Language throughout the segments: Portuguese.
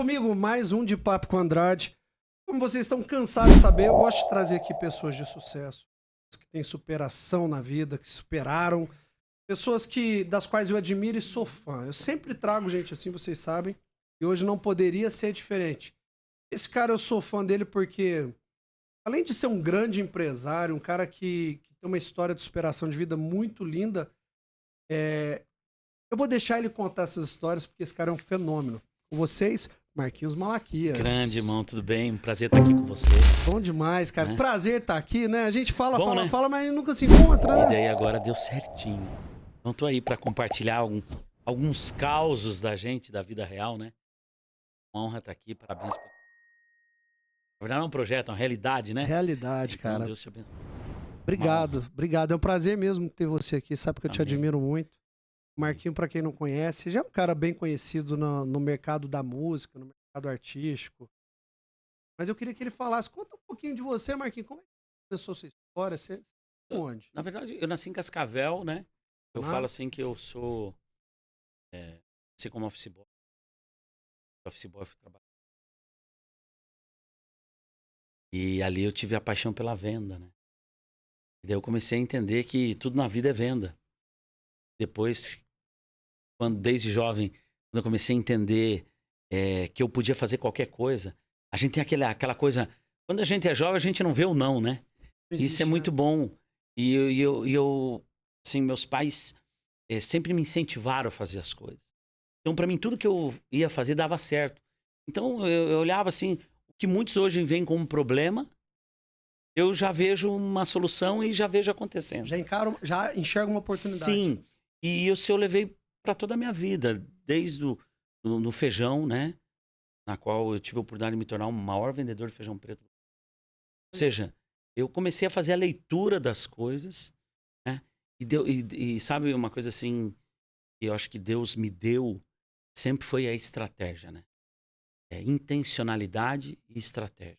comigo mais um de Papo com Andrade. Como vocês estão cansados de saber, eu gosto de trazer aqui pessoas de sucesso, que têm superação na vida, que superaram, pessoas das quais eu admiro e sou fã. Eu sempre trago gente assim, vocês sabem, e hoje não poderia ser diferente. Esse cara eu sou fã dele porque, além de ser um grande empresário, um cara que tem uma história de superação de vida muito linda, eu vou deixar ele contar essas histórias porque esse cara é um fenômeno. Com vocês, Marquinhos Malaquias. Grande, irmão, tudo bem? Prazer estar aqui com você. Bom demais, cara. Prazer estar aqui, né? A gente fala, Bom, né? fala, mas nunca se encontra, né? E daí agora deu certinho. Então tô aí para compartilhar alguns causos da gente, da vida real, né? Uma honra estar aqui, parabéns. Na verdade não é um projeto, é uma realidade, né? Realidade, Então, cara. Deus te abençoe. Obrigado. É um prazer mesmo ter você aqui. Sabe que eu te Amém. admiro muito. Marquinho, pra quem não conhece, já é um cara bem conhecido no mercado da música, no mercado artístico. Mas eu queria que ele falasse. Conta um pouquinho de você, Marquinhos. Como é que começou a sua história? Você onde? Na verdade, eu nasci em Cascavel, né? Eu falo assim que eu sou... sei como office boy. Office boy, fui trabalhar. E ali eu tive a paixão pela venda, né? E daí eu comecei a entender que tudo na vida é venda. Depois, desde jovem, quando eu comecei a entender que eu podia fazer qualquer coisa, a gente tem aquela coisa... Quando a gente é jovem, a gente não vê o não, né? Existe, isso é muito bom. E eu assim, meus pais sempre me incentivaram a fazer as coisas. Então, para mim, tudo que eu ia fazer dava certo. Então, eu olhava assim, o que muitos hoje veem como problema, eu já vejo uma solução e já vejo acontecendo. Já enxerga uma oportunidade. Sim. E isso eu levei para toda a minha vida, desde no feijão, né? Na qual eu tive a oportunidade de me tornar o maior vendedor de feijão preto. Ou seja, eu comecei a fazer a leitura das coisas, né? E sabe uma coisa assim, que eu acho que Deus me deu, sempre foi a estratégia, né? Intencionalidade e estratégia.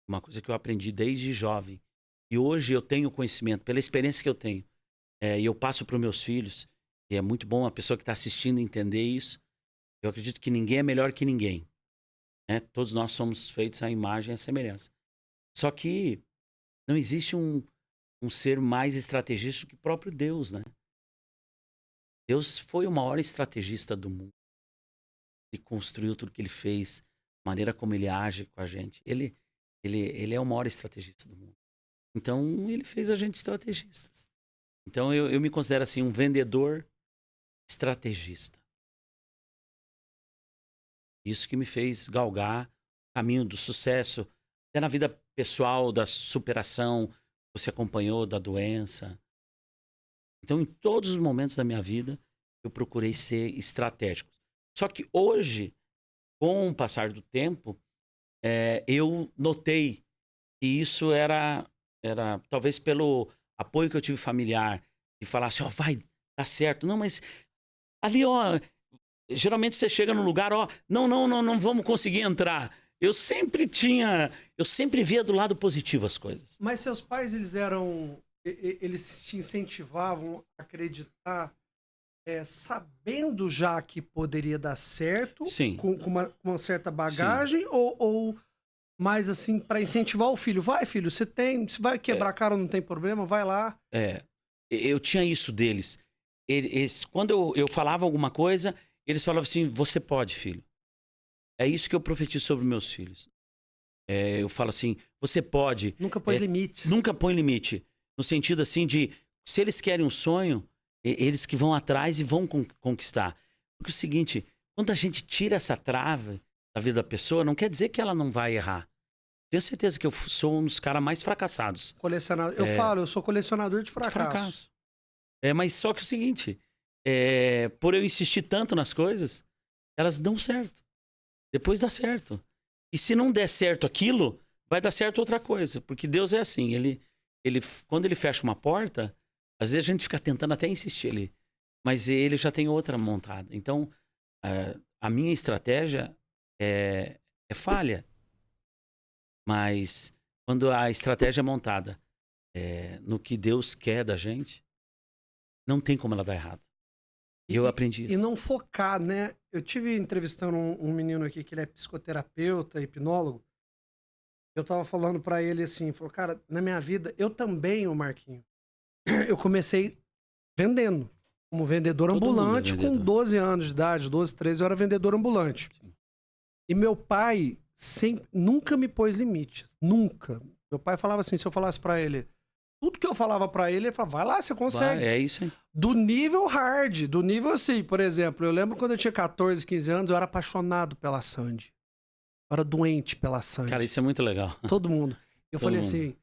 Uma coisa que eu aprendi desde jovem. E hoje eu tenho conhecimento, pela experiência que eu tenho. E eu passo para os meus filhos, e é muito bom a pessoa que está assistindo entender isso. Eu acredito que ninguém é melhor que ninguém, né? Todos nós somos feitos à imagem e à semelhança. Só que não existe um ser mais estrategista do que o próprio Deus, né? Deus foi o maior estrategista do mundo. Ele construiu tudo que ele fez, a maneira como ele age com a gente. Ele é o maior estrategista do mundo. Então, ele fez a gente estrategistas. Então, eu me considero assim um vendedor estrategista. Isso que me fez galgar o caminho do sucesso, até na vida pessoal, da superação, você acompanhou, da doença. Então, em todos os momentos da minha vida, eu procurei ser estratégico. Só que hoje, com o passar do tempo, eu notei que isso era talvez pelo apoio que eu tive familiar, de falar assim, vai dar certo. Não, mas ali, geralmente você chega num lugar, não vamos conseguir entrar. Eu sempre via do lado positivo as coisas. Mas seus pais, eles te incentivavam a acreditar, sabendo já que poderia dar certo, Sim. com uma certa bagagem, ou mais assim, para incentivar o filho? Vai, filho, você vai quebrar a cara, não tem problema, vai lá. Eu tinha isso deles. Quando eu falava alguma coisa, eles falavam assim, você pode, filho. É isso que eu profetizo sobre meus filhos. Eu falo assim, você pode. Nunca pôs limites. Nunca põe limite. No sentido assim de, se eles querem um sonho, eles que vão atrás e vão conquistar. Porque é o seguinte, quando a gente tira essa trava da vida da pessoa, não quer dizer que ela não vai errar. Tenho certeza que eu sou um dos caras mais fracassados. Eu sou colecionador de fracasso. Mas só que é o seguinte, por eu insistir tanto nas coisas, elas dão certo. Depois dá certo. E se não der certo aquilo, vai dar certo outra coisa. Porque Deus é assim, quando ele fecha uma porta, às vezes a gente fica tentando até insistir ali. Mas ele já tem outra montada. Então, a minha estratégia é falha. Mas quando a estratégia é montada no que Deus quer da gente, não tem como ela dar errado. E eu aprendi isso. E não focar, né? Eu tive entrevistando um menino aqui que ele é psicoterapeuta, hipnólogo. Eu tava falando pra ele assim, falou, cara, na minha vida, eu também, ô Marquinho, eu comecei vendendo, como vendedor Todo mundo é ambulante com vendedor. 12 anos de idade, 12, 13, eu era vendedor ambulante. Sim. E meu pai nunca me pôs limites, nunca. Meu pai falava assim, se eu falasse pra ele, tudo que eu falava pra ele falava, vai lá, você consegue. É isso aí. Do nível hard, do nível assim, por exemplo, eu lembro quando eu tinha 14, 15 anos, eu era apaixonado pela Sandy. Eu era doente pela Sandy. Cara, isso é muito legal. Todo mundo. Eu Todo falei mundo. assim,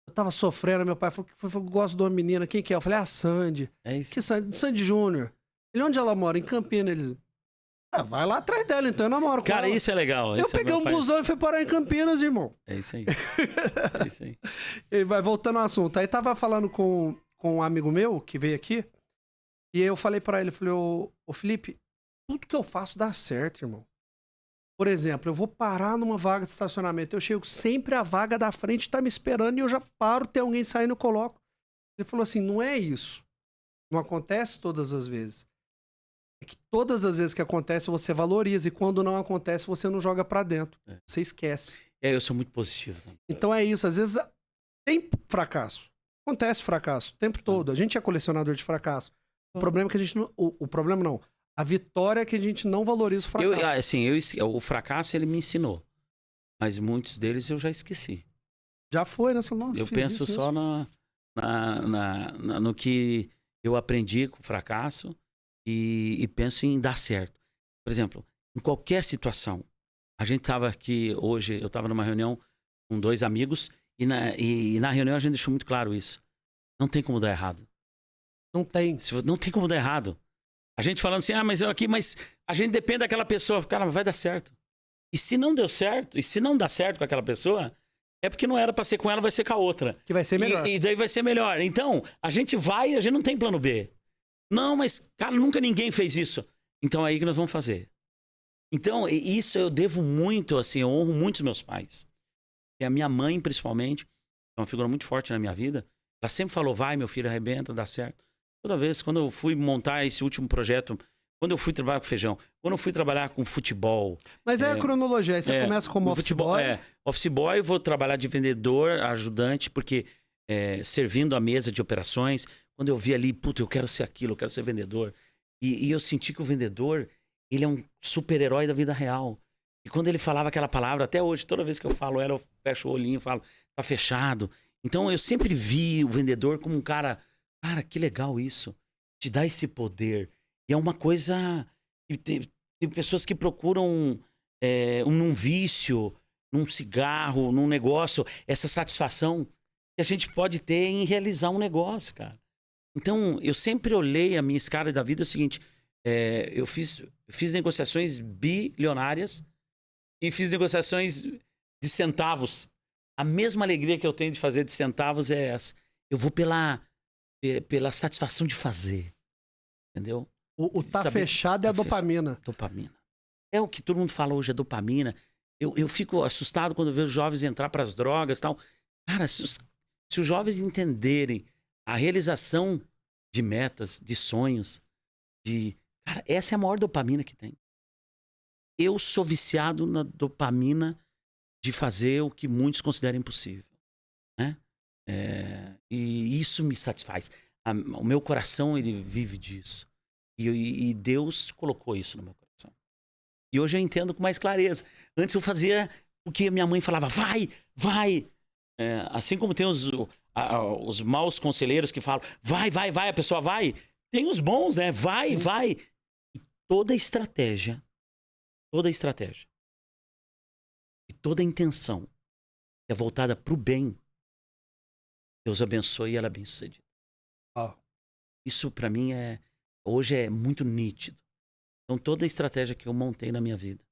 eu tava sofrendo, meu pai falou que eu gosto de uma menina, quem que é? Eu falei, a Sandy. É isso. Que Sandy? Sandy Júnior. Ele, onde ela mora? Em Campinas. Eles, vai lá atrás dela, então eu namoro com Cara, ela. isso é legal. Eu Esse é peguei meu um pai. busão e fui parar em Campinas, irmão. É isso aí. É isso aí. E vai voltando ao assunto. Aí tava falando com um amigo meu que veio aqui, e aí eu falei pra ele, falei, ô Felipe, tudo que eu faço dá certo, irmão. Por exemplo, eu vou parar numa vaga de estacionamento, eu chego sempre a vaga da frente tá me esperando e eu já paro, tem alguém saindo, eu coloco. Ele falou assim, não é isso. Não acontece todas as vezes. É que todas as vezes que acontece, você valoriza, e quando não acontece, você não joga pra dentro. É. Você esquece. Eu sou muito positivo também. Então é isso, às vezes tem fracasso. Acontece fracasso o tempo todo. A gente é colecionador de fracasso. O problema é que a gente não. O problema não. A vitória é que a gente não valoriza o fracasso. O fracasso ele me ensinou. Mas muitos deles eu já esqueci. Já foi, né? Você não Eu fiz penso isso só mesmo. no que eu aprendi com o fracasso e penso em dar certo. Por exemplo, em qualquer situação. A gente estava aqui hoje, eu estava numa reunião com 2 amigos e na reunião a gente deixou muito claro isso. Não tem como dar errado. Não tem. Não tem como dar errado. A gente falando assim, mas a gente depende daquela pessoa. Cara, vai dar certo. E se não deu certo, e se não dá certo com aquela pessoa, é porque não era pra ser com ela, vai ser com a outra. Que vai ser melhor. E daí vai ser melhor. Então, a gente vai e a gente não tem plano B. Não, mas, cara, nunca ninguém fez isso. Então é aí que nós vamos fazer. Então, isso eu devo muito, assim, eu honro muito os meus pais. E a minha mãe, principalmente, é uma figura muito forte na minha vida. Ela sempre falou, vai, meu filho, arrebenta, dá certo. Toda vez, quando eu fui montar esse último projeto, quando eu fui trabalhar com feijão, quando eu fui trabalhar com futebol... Mas é a cronologia, aí você começa como office boy. Office boy, vou trabalhar de vendedor, ajudante, porque servindo a mesa de operações, quando eu vi ali, puta, eu quero ser aquilo, eu quero ser vendedor. E eu senti que o vendedor, ele é um super-herói da vida real. E quando ele falava aquela palavra, até hoje, toda vez que eu falo ela, eu fecho o olhinho e falo, tá fechado. Então eu sempre vi o vendedor como um cara, que legal isso, te dá esse poder. E é uma coisa, tem pessoas que procuram num vício, num cigarro, num negócio, essa satisfação que a gente pode ter em realizar um negócio, cara. Então, eu sempre olhei a minha escala da vida, é o seguinte, eu fiz negociações bilionárias e fiz negociações de centavos. A mesma alegria que eu tenho de fazer de centavos é essa. Eu vou pela satisfação de fazer, entendeu? O tá fechado é a dopamina. Dopamina. É o que todo mundo fala hoje, é dopamina. Eu fico assustado quando eu vejo os jovens entrar para as drogas e tal. Cara, se os jovens entenderem a realização de metas, de sonhos, cara, essa é a maior dopamina que tem. Eu sou viciado na dopamina de fazer o que muitos consideram impossível, né? E isso me satisfaz. O meu coração, ele vive disso. E Deus colocou isso no meu coração. E hoje eu entendo com mais clareza. Antes eu fazia o que minha mãe falava, vai. Assim como tem os maus conselheiros que falam, vai, a pessoa vai. Tem os bons, né? Vai. E toda estratégia e toda intenção é voltada para o bem, Deus abençoe e ela é bem sucedida. Isso para mim hoje é muito nítido. Então toda a estratégia que eu montei na minha vida,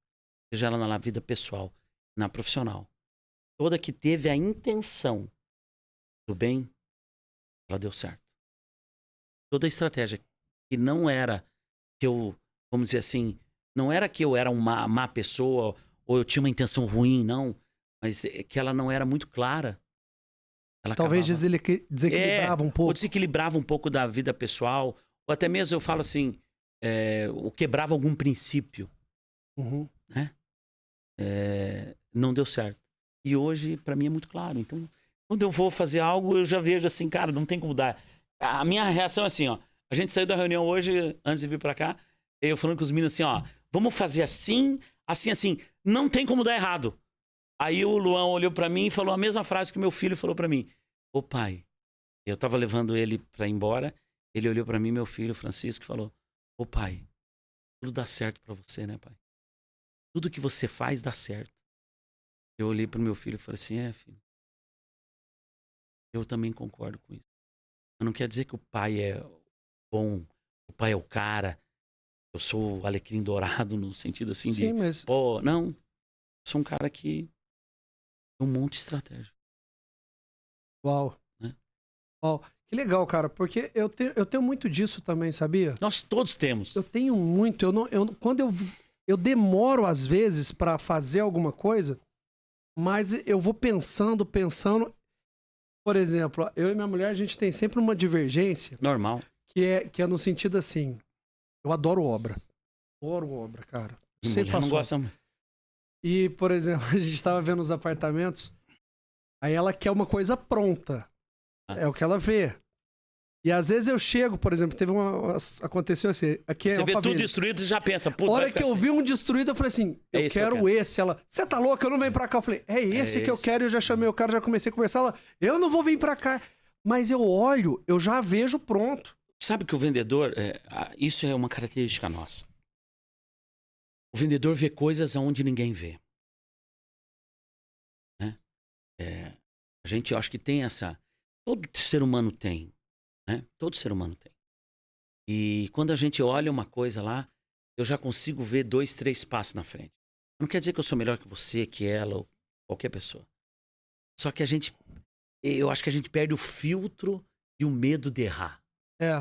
seja ela na vida pessoal, na profissional, toda que teve a intenção do bem, ela deu certo. Toda a estratégia que não era que eu, vamos dizer assim, não era que eu era uma má pessoa ou eu tinha uma intenção ruim, não, mas que ela não era muito clara. Talvez desequilibrava um pouco. Ou desequilibrava um pouco da vida pessoal, ou até mesmo eu falo assim, ou quebrava algum princípio, Uhum. né? Não deu certo. E hoje, pra mim, é muito claro. Então, quando eu vou fazer algo, eu já vejo assim, cara, não tem como dar. A minha reação é assim, ó. A gente saiu da reunião hoje, antes de vir pra cá, eu falando com os meninos assim, ó, vamos fazer assim, assim, assim. Não tem como dar errado. Aí o Luan olhou pra mim e falou a mesma frase que meu filho falou pra mim. Ô pai, eu tava levando ele pra ir embora, ele olhou pra mim, meu filho, Francisco, e falou, ô pai, tudo dá certo pra você, né, pai? Tudo que você faz dá certo. Eu olhei pro meu filho e falei assim, filho, eu também concordo com isso. Mas não quer dizer que o pai é bom, o pai é o cara, eu sou o alecrim dourado no sentido assim Sim, de, mas... pô, não, eu sou um cara que tem um monte de estratégia, Uau. né? Uau. Que legal, cara, porque eu tenho muito disso também, sabia? Nós todos temos. Eu tenho muito. Quando eu demoro, às vezes, pra fazer alguma coisa, mas eu vou pensando. Por exemplo, eu e minha mulher, a gente tem sempre uma divergência Normal. que é no sentido assim: eu adoro obra. Adoro obra, cara. Sempre Mulher faço não obra. gosta. E, por exemplo, a gente tava vendo os apartamentos, aí ela quer uma coisa pronta. É o que ela vê. E às vezes eu chego, por exemplo, aconteceu assim, aqui é Você vê tudo Alphaville. destruído e já pensa, A puta, hora vai que ficar eu assim. vi um destruído, eu falei assim, É eu esse que eu quero quero. esse. Ela, você tá louca? Eu não venho pra cá. Eu falei, é esse que eu esse. quero. Eu já chamei o cara, já comecei a conversar. Ela, eu não vou vir pra cá. Mas eu olho, eu já vejo pronto. Sabe que o vendedor, isso é uma característica nossa. O vendedor vê coisas onde ninguém vê. Né? A gente, eu acho que tem essa... Todo ser humano tem. Né? Todo ser humano tem. E quando a gente olha uma coisa lá, eu já consigo ver 2, 3 passos na frente. Não quer dizer que eu sou melhor que você, que ela, ou qualquer pessoa. Só que eu acho que a gente perde o filtro e o medo de errar. É.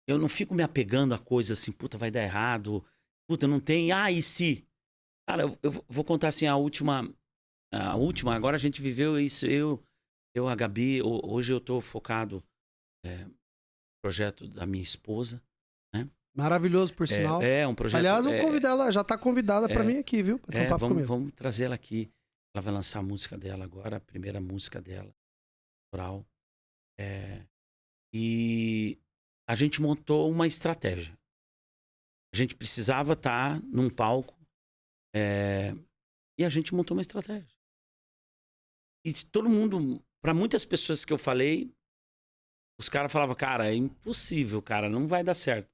Eu não fico me apegando a coisas assim, puta, vai dar errado. Puta, não tem, e se? Cara, eu vou contar assim, a última, agora a gente viveu isso, a Gabi, hoje eu tô focado no projeto da minha esposa, né? Maravilhoso, por sinal. É um projeto... Aliás, eu convido ela, já tá convidada pra mim aqui, viu? Pra ter um papo comigo. Vamos trazer ela aqui. Ela vai lançar a música dela agora, a primeira música dela, oral. E a gente montou uma estratégia. A gente precisava estar num palco e a gente montou uma estratégia. E todo mundo, para muitas pessoas que eu falei, os caras falavam, cara, é impossível, cara, não vai dar certo.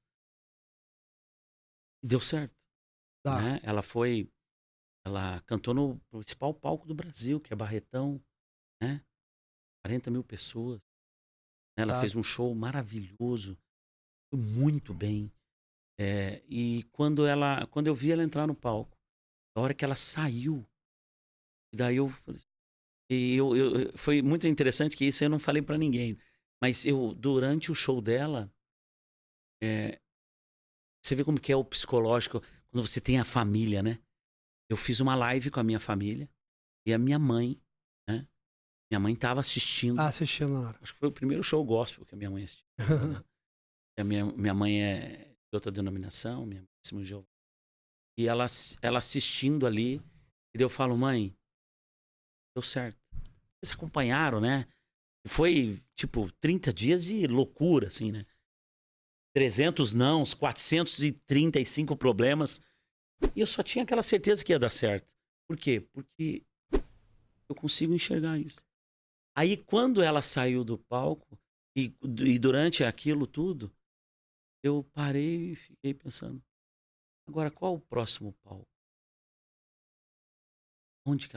E deu certo. Tá. Né? Ela cantou no principal palco do Brasil, que é Barretão, né? 40 mil pessoas. Ela fez um show maravilhoso, foi muito bem. E quando eu vi ela entrar no palco, a hora que ela saiu, e daí eu falei, foi muito interessante que isso eu não falei pra ninguém, mas durante o show dela, você vê como que é o psicológico quando você tem a família, né? Eu fiz uma live com a minha família e a minha mãe, né? Minha mãe tava assistindo. Assistindo na hora. Acho que foi o primeiro show gospel que a minha mãe assistiu. Né? A minha mãe é de outra denominação, minha mãe é Simão de Jeová. E ela assistindo ali, e daí eu falo, mãe, deu certo. Vocês acompanharam, né? Foi, tipo, 30 dias de loucura, assim, né? 300 nãos, 435 problemas. E eu só tinha aquela certeza que ia dar certo. Por quê? Porque eu consigo enxergar isso. Aí, quando ela saiu do palco, e durante aquilo tudo, eu parei e fiquei pensando, agora, qual o próximo palco? Onde que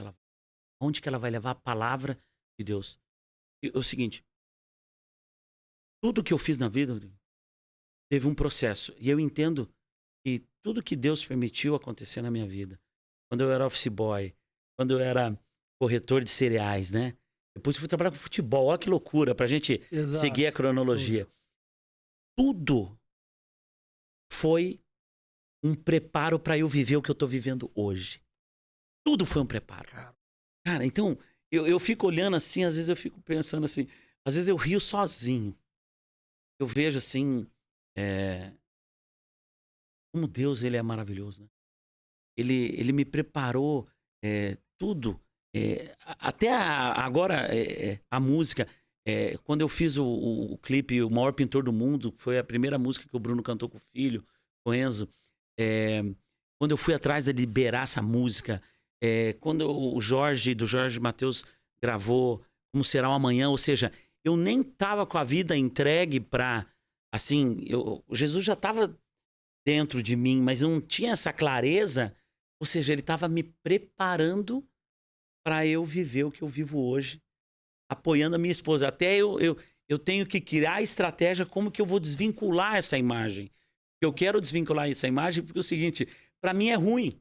ela vai levar a palavra de Deus? E é o seguinte, tudo que eu fiz na vida teve um processo. E eu entendo que tudo que Deus permitiu acontecer na minha vida, quando eu era office boy, quando eu era corretor de cereais, né? Depois eu fui trabalhar com futebol, olha que loucura, pra gente seguir a cronologia. Tudo foi um preparo para eu viver o que eu tô vivendo hoje. Tudo foi um preparo. Cara, então, eu fico olhando assim, às vezes eu fico pensando assim, às vezes eu rio sozinho. Eu vejo assim, como Deus ele é maravilhoso, né? Ele me preparou tudo. Até agora, a música. Quando eu fiz o clipe O Maior Pintor do Mundo, foi a primeira música que o Bruno cantou com o filho, com o Enzo. Quando eu fui atrás de liberar essa música, quando o Jorge, do Jorge Mateus, gravou Como Será o Amanhã, ou seja, eu nem tava com a vida entregue pra, assim, Jesus já tava dentro de mim, mas não tinha essa clareza, ou seja, ele tava me preparando para eu viver o que eu vivo hoje, apoiando a minha esposa. Até eu tenho que criar a estratégia como que eu vou desvincular essa imagem. Eu quero desvincular essa imagem porque é o seguinte, para mim é ruim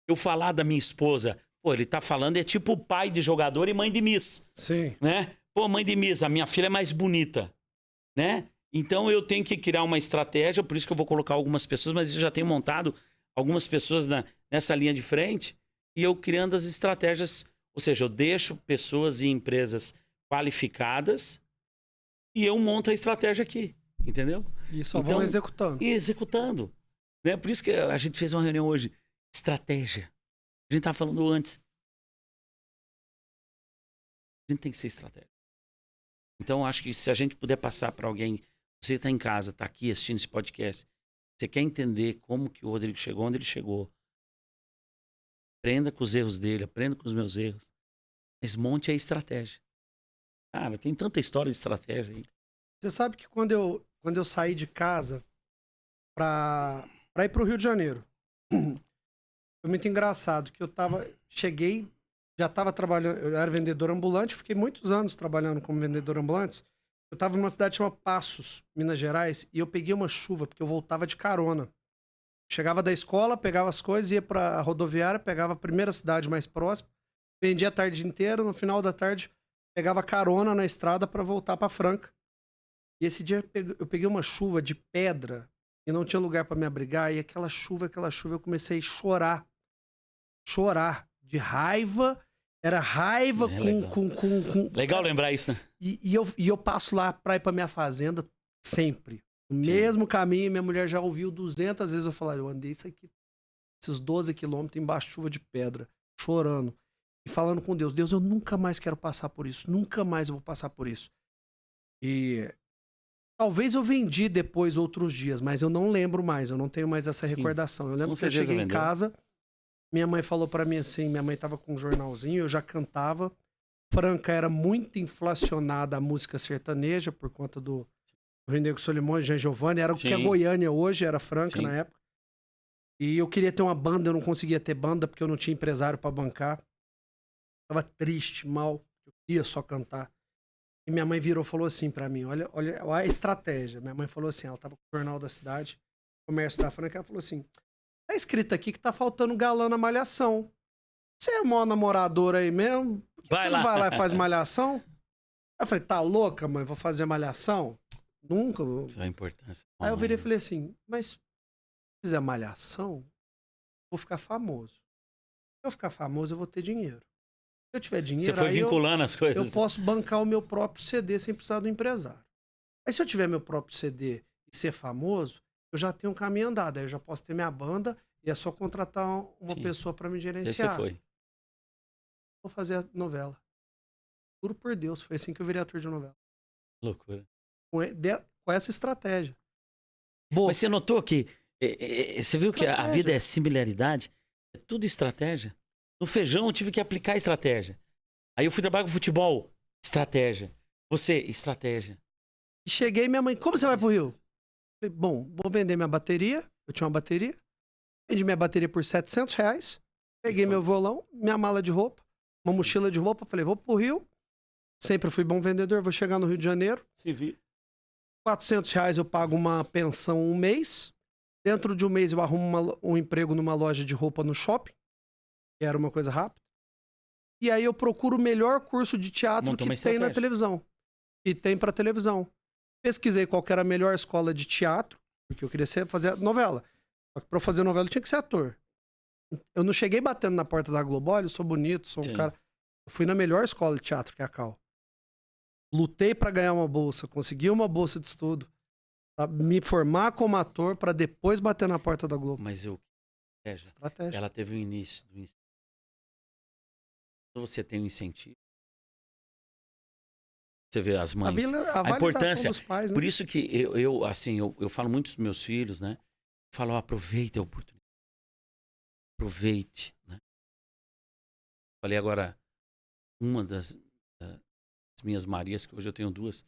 eu falar da minha esposa. Pô, ele tá falando, é tipo pai de jogador e mãe de miss. Sim. Né? Pô, mãe de miss, a minha filha é mais bonita. Né? Então eu tenho que criar uma estratégia, por isso que eu vou colocar algumas pessoas, mas eu já tenho montado algumas pessoas nessa linha de frente e eu criando as estratégias, ou seja, eu deixo pessoas e empresas qualificadas e eu monto a estratégia aqui, entendeu? E só vão executando. E executando. Né? Por isso que a gente fez uma reunião hoje. Estratégia. A gente estava falando antes. A gente tem que ser estratégia. Então, acho que se a gente puder passar para alguém, você está em casa, está aqui assistindo esse podcast, você quer entender como que o Rodrigo chegou, onde ele chegou, aprenda com os erros dele, aprenda com os meus erros, mas monte a estratégia. Cara, tem tanta história de estratégia aí. Você sabe que quando eu saí de casa pra ir pro Rio de Janeiro, foi muito engraçado, que cheguei, já tava trabalhando, eu era vendedor ambulante, fiquei muitos anos trabalhando como vendedor ambulante. Eu tava numa cidade chamada Passos, Minas Gerais, e eu peguei uma chuva, porque eu voltava de carona. Chegava da escola, pegava as coisas, ia pra rodoviária, pegava a primeira cidade mais próxima, vendia a tarde inteira, no final da tarde pegava carona na estrada para voltar para Franca. E esse dia eu peguei uma chuva de pedra e não tinha lugar para me abrigar, e aquela chuva, eu comecei a chorar de raiva. Era raiva com... Legal lembrar isso, né? E eu passo lá pra ir pra minha fazenda sempre. No mesmo caminho, minha mulher já ouviu 200 vezes eu falar, eu andei isso aqui, esses 12 quilômetros embaixo de chuva de pedra, chorando. E falando com Deus, Deus, eu nunca mais quero passar por isso, nunca mais eu vou passar por isso. E talvez eu vendi depois outros dias, mas eu não lembro mais, eu não tenho mais essa recordação. Eu lembro que eu cheguei em casa, minha mãe falou pra mim assim, minha mãe tava com um jornalzinho, eu já cantava. Franca era muito inflacionada a música sertaneja por conta do Renego Solimões, Jean Giovanni, era o que a Goiânia hoje, era Franca na época. E eu queria ter uma banda, eu não conseguia ter banda porque eu não tinha empresário pra bancar. Tava triste, mal, eu queria só cantar. E minha mãe virou e falou assim pra mim, olha a estratégia. Minha mãe falou assim, ela tava com o jornal da cidade, comércio da Franca, ela falou assim, tá escrito aqui que tá faltando galã na malhação. Você é mó namorador aí mesmo? Por que você não vai lá e faz malhação? Eu falei, tá louca, mãe? Vou fazer malhação? Nunca. A importância. Aí eu virei e falei assim, mas se fizer malhação, vou ficar famoso. Se eu ficar famoso, eu vou ter dinheiro. Se eu tiver dinheiro, você foi vinculando as coisas. Eu posso bancar o meu próprio CD sem precisar do empresário. Aí se eu tiver meu próprio CD e ser famoso, eu já tenho um caminho andado. Aí eu já posso ter minha banda e é só contratar uma pessoa pra me gerenciar. Aí você foi. Vou fazer a novela. Juro por Deus, foi assim que eu virei ator de novela. Loucura. Com essa estratégia. Mas você notou que... você viu que a vida é similaridade? É tudo estratégia. No feijão eu tive que aplicar estratégia. Aí eu fui trabalhar com futebol. Estratégia. Você, estratégia. E cheguei, minha mãe, como você vai pro Rio? Falei, bom, vou vender minha bateria. Eu tinha uma bateria. Vendi minha bateria por R$700. Peguei meu violão, minha mala de roupa, uma mochila de roupa. Falei, vou pro Rio. Sempre fui bom vendedor, vou chegar no Rio de Janeiro. Se viu. R$400 eu pago uma pensão um mês. Dentro de um mês eu arrumo um emprego numa loja de roupa no shopping. Que era uma coisa rápida. E aí eu procuro o melhor curso de teatro que tem na televisão. E tem pra televisão. Pesquisei qual que era a melhor escola de teatro, porque eu queria fazer novela. Só que pra eu fazer novela eu tinha que ser ator. Eu não cheguei batendo na porta da Globo, olha, eu sou bonito, sou um cara... Eu fui na melhor escola de teatro, que é a Cal. Lutei pra ganhar uma bolsa, consegui uma bolsa de estudo. Pra me formar como ator pra depois bater na porta da Globo. Mas eu... Estratégia. Ela teve um início. Quando você tem um incentivo, você vê as mães. A A importância dos pais, né? Por isso que eu falo muito dos meus filhos, né? Eu falo, aproveite a oportunidade. Aproveite, né? Falei agora, uma das minhas Marias, que hoje eu tenho duas,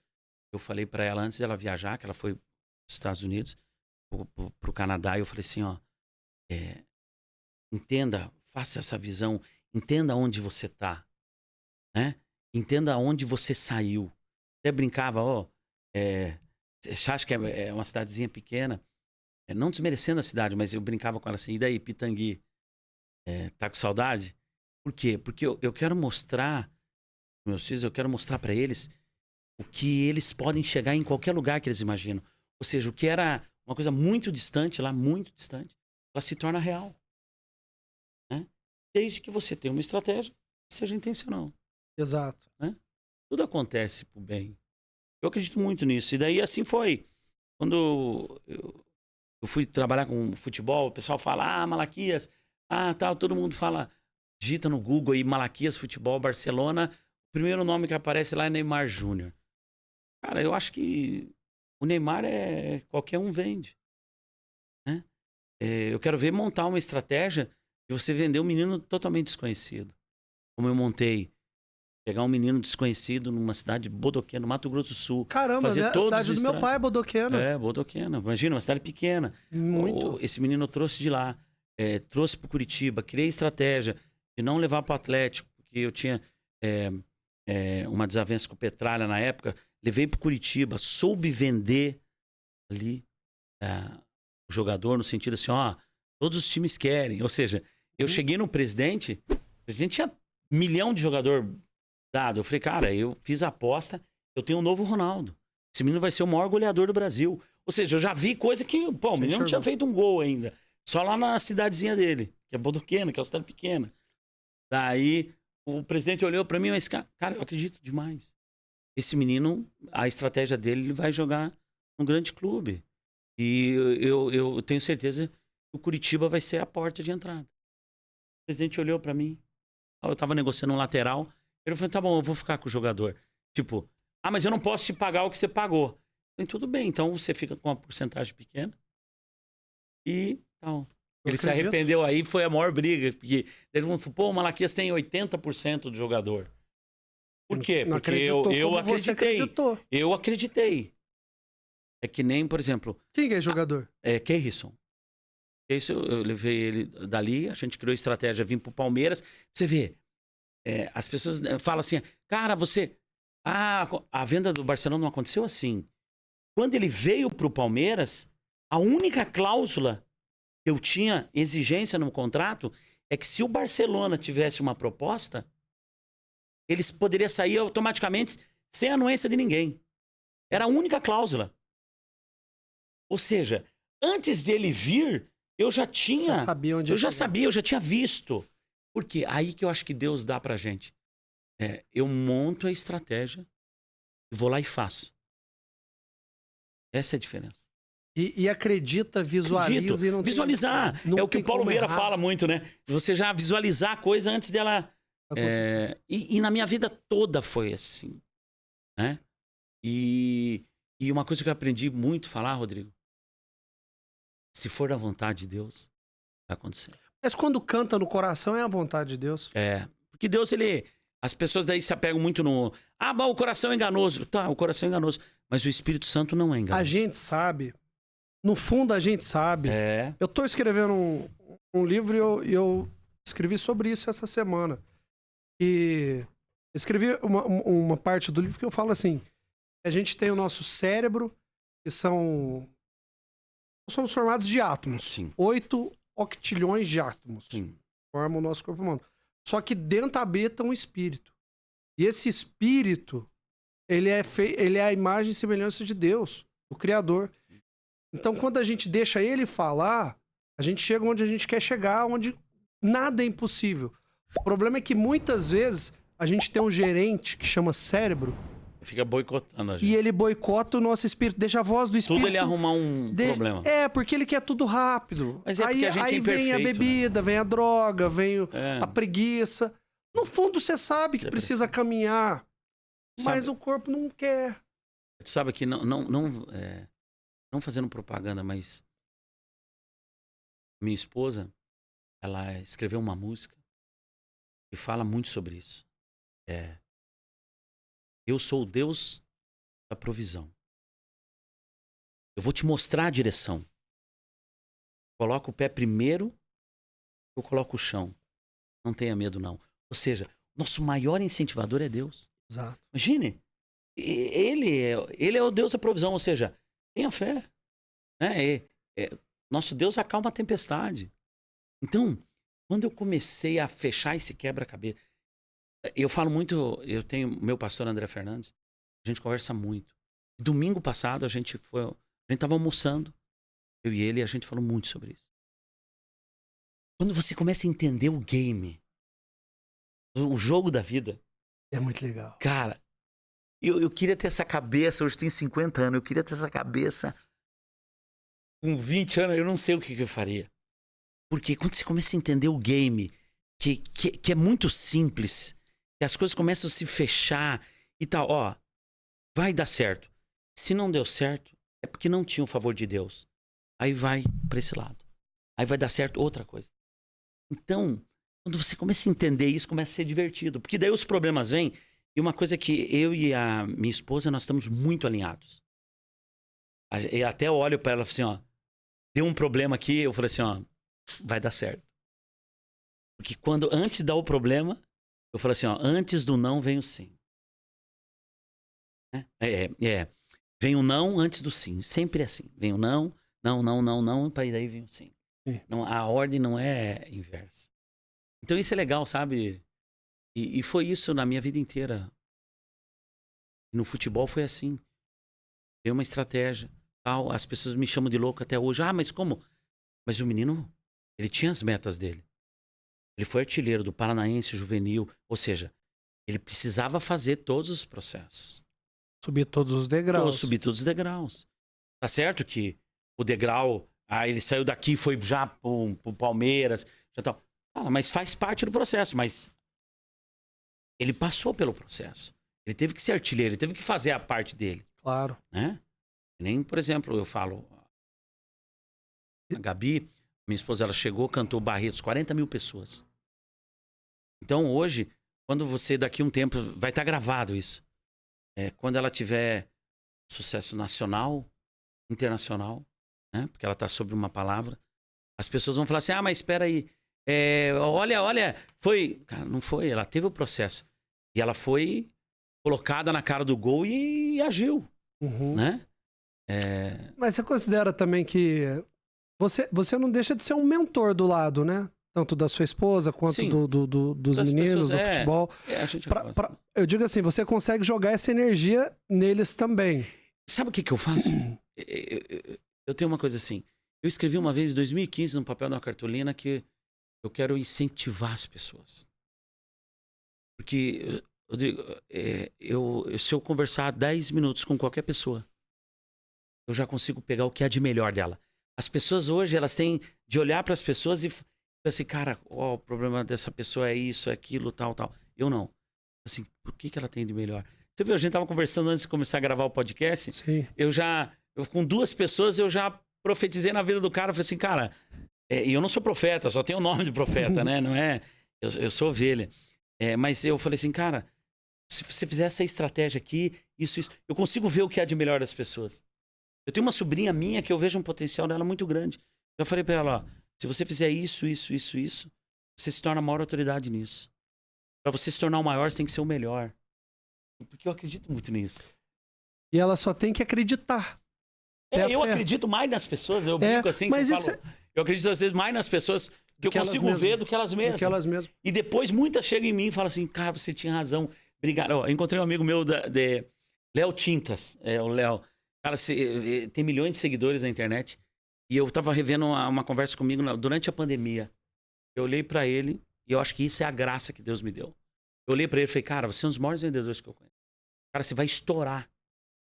eu falei pra ela antes dela viajar, que ela foi dos Estados Unidos, pro Canadá, e eu falei assim, ó, entenda, faça essa visão, entenda onde você tá, né? Entenda onde você saiu. Até brincava, você acha que é uma cidadezinha pequena? Não desmerecendo a cidade, mas eu brincava com ela assim, e daí, Pitangui? Tá com saudade? Por quê? Porque eu quero mostrar, meus filhos, eu quero mostrar pra eles o que eles podem chegar em qualquer lugar que eles imaginam. Ou seja, o que era uma coisa muito distante lá, muito distante, ela se torna real. Né? Desde que você tenha uma estratégia, seja intencional. Exato. Né? Tudo acontece pro bem. Eu acredito muito nisso. E daí assim foi. Quando eu fui trabalhar com futebol, o pessoal fala, Malaquias, tal, todo mundo fala, digita no Google aí, Malaquias Futebol Barcelona, o primeiro nome que aparece lá é Neymar Júnior. Cara, eu acho que o Neymar qualquer um vende. Né? Eu quero ver montar uma estratégia de você vender um menino totalmente desconhecido. Como eu montei. Pegar um menino desconhecido numa cidade bodoquena, no Mato Grosso do Sul. Caramba, fazer a cidade do meu pai é bodoquena. Bodoquena. Imagina, uma cidade pequena. Muito. Esse menino eu trouxe de lá. Trouxe para Curitiba. Criei estratégia de não levar para o Atlético, porque eu tinha uma desavença com o Petralha na época. Levei para Curitiba. Soube vender ali o jogador no sentido assim, todos os times querem. Ou seja, eu cheguei no presidente, o presidente tinha 1 milhão de jogador dado. Eu falei, cara, eu fiz a aposta, eu tenho um novo Ronaldo. Esse menino vai ser o maior goleador do Brasil. Ou seja, eu já vi coisa que, o menino não tinha feito um gol ainda. Só lá na cidadezinha dele, que é Bodoquena, que é uma cidade pequena. Daí, o presidente olhou pra mim, mas, cara, eu acredito demais. Esse menino, a estratégia dele, ele vai jogar num grande clube. E eu tenho certeza que o Curitiba vai ser a porta de entrada. O presidente olhou pra mim, eu tava negociando um lateral, ele falou, tá bom, eu vou ficar com o jogador. Tipo, mas eu não posso te pagar o que você pagou. Eu falei, tudo bem, então você fica com uma porcentagem pequena. E tal. Ele se arrependeu aí, foi a maior briga. Porque ele falou, o Malaquias tem 80% do jogador. Por quê? Porque eu acreditei. Eu acreditei. É que nem, por exemplo... Quem é jogador? Keirson. Isso eu levei ele dali, a gente criou estratégia, vim pro Palmeiras. Você vê, as pessoas falam assim, cara, a venda do Barcelona não aconteceu assim. Quando ele veio pro Palmeiras, a única cláusula que eu tinha, exigência no contrato, é que se o Barcelona tivesse uma proposta, eles poderiam sair automaticamente sem anuência de ninguém. Era a única cláusula. Ou seja, antes dele vir, eu já tinha... eu já tinha visto. Por quê? Aí que eu acho que Deus dá pra gente. Eu monto a estratégia, vou lá e faço. Essa é a diferença. E acredita, visualiza e não visualizar. É o que o Paulo Vieira fala muito, né? Você já visualizar a coisa antes dela... E na minha vida toda foi assim. Né? E uma coisa que eu aprendi muito a falar, Rodrigo, se for da vontade de Deus, vai acontecer. Mas quando canta no coração é a vontade de Deus. Porque Deus, as pessoas daí se apegam muito no... mas o coração é enganoso. Tá, o coração é enganoso. Mas o Espírito Santo não é enganoso. A gente sabe. No fundo, a gente sabe. Eu tô escrevendo um livro e eu escrevi sobre isso essa semana. E escrevi uma parte do livro que eu falo assim, a gente tem o nosso cérebro, que somos formados de átomos. Sim. 8 octilhões de átomos. Sim. Formam o nosso corpo humano. Só que dentro habita um espírito. E esse espírito, ele é a imagem e semelhança de Deus, o Criador. Então, quando a gente deixa ele falar, a gente chega onde a gente quer chegar, onde nada é impossível. O problema é que muitas vezes a gente tem um gerente que chama cérebro Fica boicotando a gente. E ele boicota o nosso espírito, deixa a voz do espírito... Tudo ele arrumar um problema. Porque ele quer tudo rápido. Mas é porque a gente aí é vem a bebida, vem a droga, vem a preguiça. No fundo, você sabe que precisa caminhar, mas o corpo não quer. Tu sabe que não fazendo propaganda, mas minha esposa, ela escreveu uma música que fala muito sobre isso. Eu sou o Deus da provisão. Eu vou te mostrar a direção. Coloca o pé primeiro, eu coloco o chão. Não tenha medo, não. Ou seja, nosso maior incentivador é Deus. Exato. Imagine, ele é o Deus da provisão, ou seja, tenha fé. Né? Nosso Deus acalma a tempestade. Então, quando eu comecei a fechar esse quebra-cabeça, eu falo muito, eu tenho meu pastor André Fernandes, a gente conversa muito. Domingo passado a gente estava almoçando, eu e ele, e a gente falou muito sobre isso. Quando você começa a entender o game, o jogo da vida... É muito legal. Cara, eu queria ter essa cabeça, hoje tenho 50 anos, eu queria ter essa cabeça com 20 anos, eu não sei o que eu faria. Porque quando você começa a entender o game, que é muito simples, que as coisas começam a se fechar e tal, vai dar certo. Se não deu certo, é porque não tinha o favor de Deus. Aí vai para esse lado. Aí vai dar certo outra coisa. Então, quando você começa a entender isso, começa a ser divertido. Porque daí os problemas vêm. E uma coisa que eu e a minha esposa, nós estamos muito alinhados. Eu até olho para ela e falo assim, deu um problema aqui, eu falei assim, vai dar certo. Porque antes de dar o problema, eu falei assim, antes do não vem o sim. Vem o não antes do sim. Sempre é assim. Vem o não, e daí vem o sim. Não, a ordem não é inversa. Então isso é legal, sabe? E foi isso na minha vida inteira. No futebol foi assim. Tem uma estratégia. Tal. As pessoas me chamam de louco até hoje. Mas como? Mas o menino, ele tinha as metas dele. Ele foi artilheiro do Paranaense Juvenil. Ou seja, ele precisava fazer todos os processos. Subir todos os degraus. Subir todos os degraus. Tá certo que o degrau... ele saiu daqui, foi já pro Palmeiras. Já tal. Mas faz parte do processo. Mas ele passou pelo processo. Ele teve que ser artilheiro. Ele teve que fazer a parte dele. Claro. Né? Nem, por exemplo, eu falo... A Gabi, minha esposa, ela chegou, cantou Barretos, 40 mil pessoas. Então, hoje, quando você, daqui a um tempo, vai estar gravado isso. Quando ela tiver sucesso nacional, internacional, né? Porque ela está sobre uma palavra, as pessoas vão falar assim, mas espera aí, olha, foi... Cara, não foi, ela teve o processo. E ela foi colocada na cara do gol e agiu, né? Mas você considera também que você não deixa de ser um mentor do lado, né? Tanto da sua esposa quanto dos meninos, do futebol. A gente eu digo assim, você consegue jogar essa energia neles também. Sabe o que eu faço? Eu tenho uma coisa assim. Eu escrevi uma vez, em 2015, no papel de uma cartolina, que eu quero incentivar as pessoas. Porque, Rodrigo, se eu conversar 10 minutos com qualquer pessoa, eu já consigo pegar o que há de melhor dela. As pessoas hoje, elas têm de olhar para as pessoas e assim, cara, o problema dessa pessoa é isso, é aquilo, tal. Eu não. Assim, por que ela tem de melhor? Você viu, a gente tava conversando antes de começar a gravar o podcast. Sim. Eu com 2 pessoas, eu já profetizei na vida do cara. Eu falei assim, cara, e eu não sou profeta, só tenho o nome de profeta, né? Não é? Eu sou ovelha. Mas eu falei assim, cara, se você fizer essa estratégia aqui, isso, eu consigo ver o que há de melhor das pessoas. Eu tenho uma sobrinha minha que eu vejo um potencial dela muito grande. Eu falei pra ela, se você fizer isso, você se torna a maior autoridade nisso. Pra você se tornar o maior, você tem que ser o melhor. Porque eu acredito muito nisso. E ela só tem que acreditar. Eu acredito mais nas pessoas, eu brinco assim, mas eu acredito às vezes mais nas pessoas que eu consigo ver do que elas mesmas. E depois muitas chegam em mim e falam assim, cara, você tinha razão. Obrigado. Eu encontrei um amigo meu, Léo Tintas, o Léo. Cara, tem milhões de seguidores na internet. E eu tava revendo uma conversa comigo durante a pandemia. Eu olhei pra ele e eu acho que isso é a graça que Deus me deu. Eu olhei pra ele e falei, cara, você é um dos maiores vendedores que eu conheço. Cara, você vai estourar.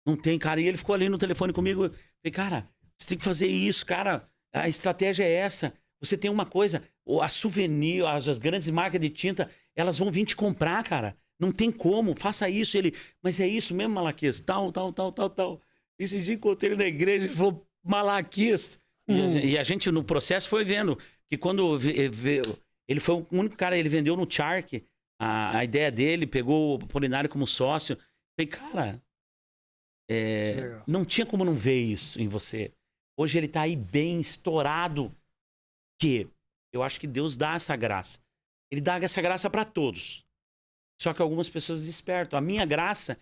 Não tem, cara. E ele ficou ali no telefone comigo. Falei, cara, você tem que fazer isso, cara. A estratégia é essa. Você tem uma coisa, a Souvenir, as grandes marcas de tinta, elas vão vir te comprar, cara. Não tem como, faça isso. Ele, mas é isso mesmo, Malaquias? Tal. Esse dia encontrei ele na igreja, ele falou, Malaquias. E a gente, no processo, foi vendo que quando ele foi o único cara, ele vendeu no Shark a ideia dele, pegou o Polinário como sócio. Falei, cara, não tinha como não ver isso em você. Hoje ele tá aí bem estourado, que eu acho que Deus dá essa graça. Ele dá essa graça para todos. Só que algumas pessoas despertam. A minha graça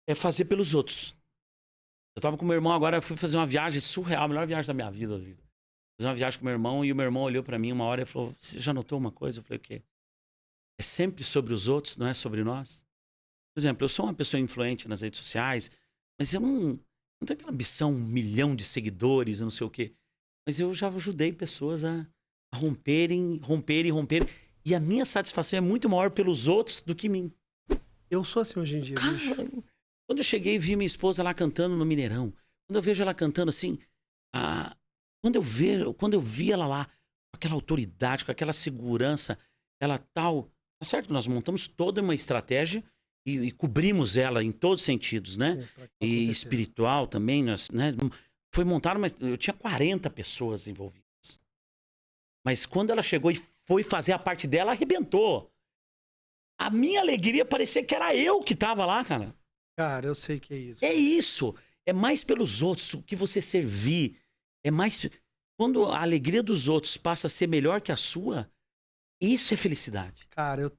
é fazer pelos outros. Eu tava com meu irmão agora, eu fui fazer uma viagem surreal, a melhor viagem da minha vida. Fazer uma viagem com meu irmão, e o meu irmão olhou para mim uma hora e falou, você já notou uma coisa? Eu falei, o quê? É sempre sobre os outros, não é sobre nós? Por exemplo, eu sou uma pessoa influente nas redes sociais, mas eu não tenho aquela ambição, 1 milhão de seguidores, eu não sei o quê. Mas eu já ajudei pessoas a romperem. E a minha satisfação é muito maior pelos outros do que mim. Eu sou assim hoje em dia, cara, bicho. Quando eu cheguei e vi minha esposa lá cantando no Mineirão, quando eu vejo ela cantando assim, quando eu vi ela lá, com aquela autoridade, com aquela segurança, ela tal... Tá certo que nós montamos toda uma estratégia e cobrimos ela em todos os sentidos, né? Sim, e espiritual também, nós, né? Foi montado, mas eu tinha 40 pessoas envolvidas. Mas quando ela chegou e foi fazer a parte dela, arrebentou. A minha alegria parecia que era eu que tava lá, cara. Cara, eu sei que é isso. É isso. É mais pelos outros, o que você servir. É mais... Quando a alegria dos outros passa a ser melhor que a sua, isso é felicidade. Cara,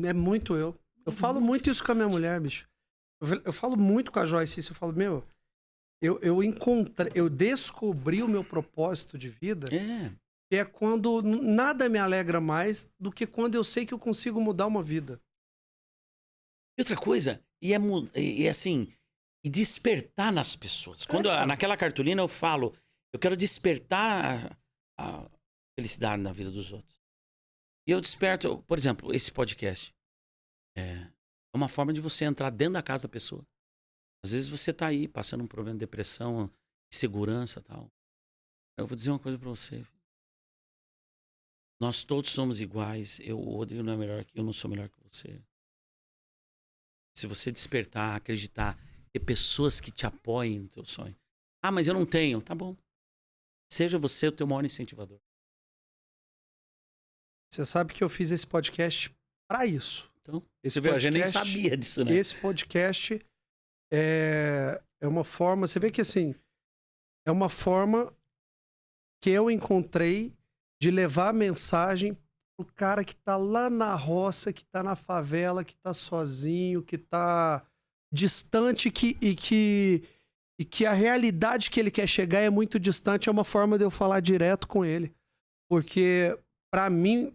é muito eu. Eu falo muito isso com a minha mulher, bicho. Eu falo muito com a Joyce isso. Eu falo, eu descobri o meu propósito de vida. Que é quando nada me alegra mais do que quando eu sei que eu consigo mudar uma vida. E outra coisa, e assim, e despertar nas pessoas. Quando naquela cartolina eu falo, eu quero despertar a felicidade na vida dos outros. E eu desperto, por exemplo, esse podcast. É uma forma de você entrar dentro da casa da pessoa. Às vezes você tá aí passando um problema de depressão, insegurança e tal. Eu vou dizer uma coisa pra você. Nós todos somos iguais. O Rodrigo não é melhor que eu, não sou melhor que você. Se você despertar, acreditar, ter pessoas que te apoiem no teu sonho. Ah, mas eu não tenho. Tá bom. Seja você o teu maior incentivador. Você sabe que eu fiz esse podcast pra isso. Então, esse podcast, a gente nem sabia disso, né? Esse podcast é uma forma... Você vê que, assim, é uma forma que eu encontrei de levar a mensagem pro cara que tá lá na roça, que tá na favela, que tá sozinho, que tá distante e que a realidade que ele quer chegar é muito distante. É uma forma de eu falar direto com ele. Porque, pra mim,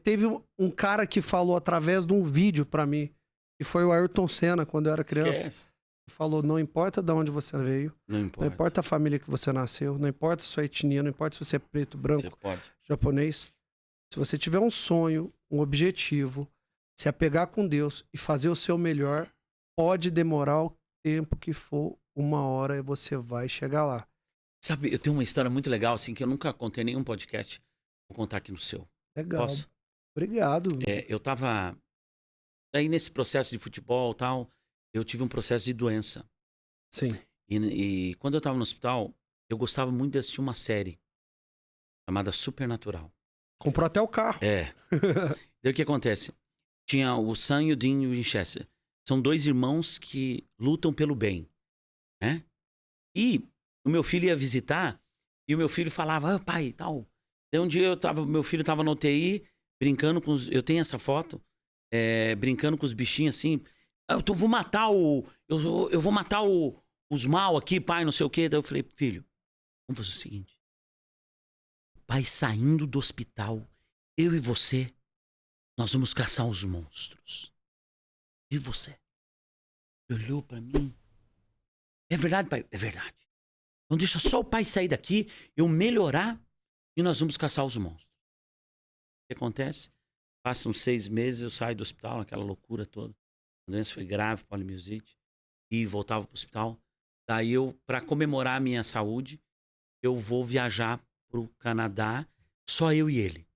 teve um cara que falou através de um vídeo pra mim, que foi o Ayrton Senna, quando eu era criança. Esquece. Falou, não importa de onde você veio, não importa a família que você nasceu, não importa a sua etnia, não importa se você é preto, branco, japonês. Se você tiver um sonho, um objetivo, se apegar com Deus e fazer o seu melhor, pode demorar o tempo que for, 1 hora e você vai chegar lá. Sabe, eu tenho uma história muito legal, assim, que eu nunca contei em nenhum podcast. Vou contar aqui no seu. Legal. Posso? Obrigado. Eu tava aí nesse processo de futebol e tal, eu tive um processo de doença. Sim. E quando eu tava no hospital, eu gostava muito de assistir uma série chamada Supernatural. Comprou até o carro. Daí o que acontece? Tinha o Sam e o Dean Winchester. São 2 irmãos que lutam pelo bem, né? E o meu filho ia visitar e o meu filho falava, pai e tal. Daí um dia meu filho tava na UTI, brincando com eu tenho essa foto, brincando com os bichinhos assim. Eu vou matar eu vou matar os mal aqui, pai, não sei o quê. Daí eu falei, filho, vamos fazer o seguinte. Pai saindo do hospital, eu e você, nós vamos caçar os monstros. E você? Ele olhou pra mim. É verdade, pai? É verdade. Então deixa só o pai sair daqui, eu melhorar e nós vamos caçar os monstros. O que acontece? Passam 6 meses, eu saio do hospital, aquela loucura toda. A doença foi grave, polimiosite, e voltava pro hospital. Daí eu, para comemorar a minha saúde, eu vou viajar pro Canadá, só eu e ele.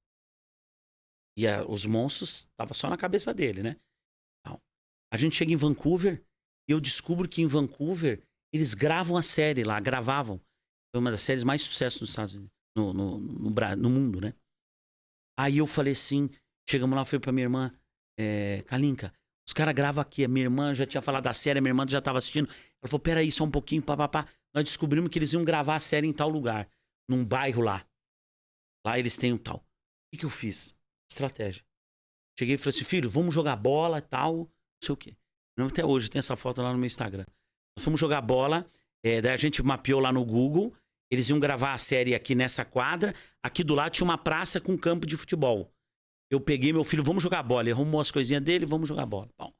E os monstros estavam só na cabeça dele, né? Então, a gente chega em Vancouver e eu descubro que em Vancouver eles gravam a série lá, gravavam. Foi uma das séries mais sucesso nos Estados Unidos, no mundo, né? Aí eu falei assim, chegamos lá, fui pra minha irmã, Kalinka, os caras gravam aqui, a minha irmã já tinha falado da série, a minha irmã já tava assistindo. Ela falou, peraí, só um pouquinho, papapá. Nós descobrimos que eles iam gravar a série em tal lugar, num bairro lá. Lá eles têm um tal. O que eu fiz? Estratégia. Cheguei e falei assim, filho, vamos jogar bola e tal, não sei o quê. Até hoje, tem essa foto lá no meu Instagram. Nós fomos jogar bola, daí a gente mapeou lá no Google, eles iam gravar a série aqui nessa quadra, aqui do lado tinha uma praça com campo de futebol. Eu peguei meu filho, vamos jogar bola. Ele arrumou as coisinhas dele, vamos jogar bola. Bom.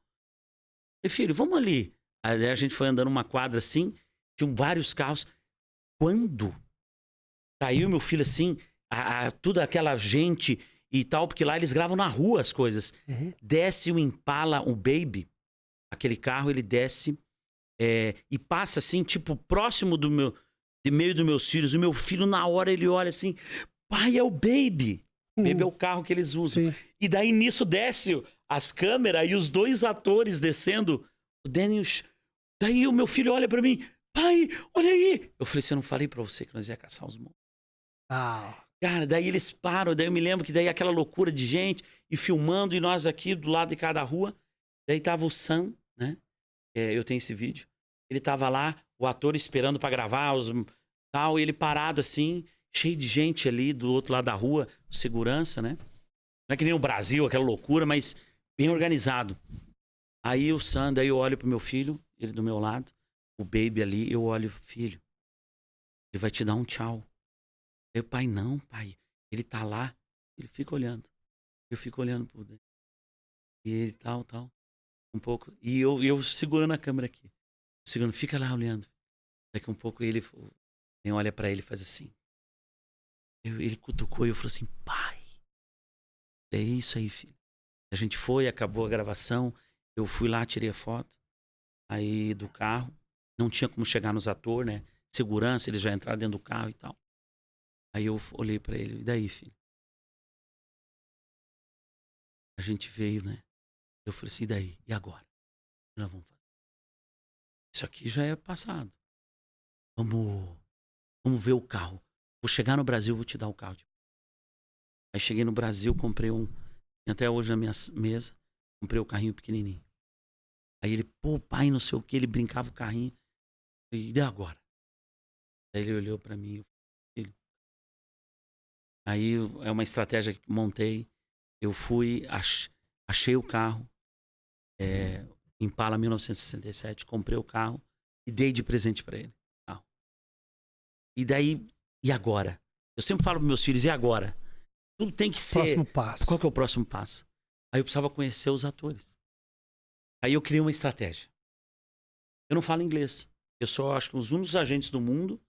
E filho, vamos ali. Aí a gente foi andando uma quadra assim, tinham vários carros. Quando saiu meu filho assim, toda aquela gente e tal, porque lá eles gravam na rua as coisas. Uhum. Desce o Impala, o Baby, aquele carro, ele desce e passa assim, tipo, próximo de meio dos meus filhos. O meu filho, na hora, ele olha assim, pai, é o Baby. Baby é o carro que eles usam. Sim. E daí nisso desce as câmeras e os dois atores descendo. O Daniel. Daí o meu filho olha pra mim, pai, olha aí. Eu falei, você não falei pra você que nós ia caçar os monstros? Cara, daí eles param, daí eu me lembro que daí aquela loucura de gente e filmando e nós aqui do lado de cada rua. Daí tava o Sam, né? Eu tenho esse vídeo. Ele tava lá, o ator esperando pra gravar, tal, e ele parado assim, cheio de gente ali do outro lado da rua, segurança, né? Não é que nem o Brasil, aquela loucura, mas bem organizado. Aí o Sam, daí eu olho pro meu filho, ele do meu lado, o Baby ali, eu olho, filho, ele vai te dar um tchau. Aí o pai, não, pai, ele tá lá, ele fica olhando. Eu fico olhando por dentro. E ele tal, um pouco. E eu segurando a câmera aqui. Segurando, fica lá olhando. Daqui um pouco ele olha pra ele e faz assim. Ele cutucou e eu falei assim, pai, é isso aí, filho. A gente foi, acabou a gravação. Eu fui lá, tirei a foto. Aí do carro. Não tinha como chegar nos atores, né? Segurança, eles já entraram dentro do carro e tal. Aí eu olhei pra ele, e daí, filho? A gente veio, né? Eu falei assim, e daí? E agora? O que nós vamos fazer? Isso aqui já é passado. Vamos ver o carro. Vou chegar no Brasil, vou te dar o carro. Aí cheguei no Brasil, comprei até hoje na minha mesa, comprei o carrinho pequenininho. Aí ele, pô, pai, não sei o que, ele brincava o carrinho. E agora? Aí ele olhou pra mim, filho. Aí é uma estratégia que montei. Eu fui, achei o carro, Impala 1967, comprei o carro e dei de presente pra ele. E daí, e agora? Eu sempre falo pros meus filhos, e agora? Tudo tem que ser... Próximo passo. Qual que é o próximo passo? Aí eu precisava conhecer os atores. Aí eu criei uma estratégia. Eu não falo inglês. Eu sou, acho que, um dos únicos agentes do mundo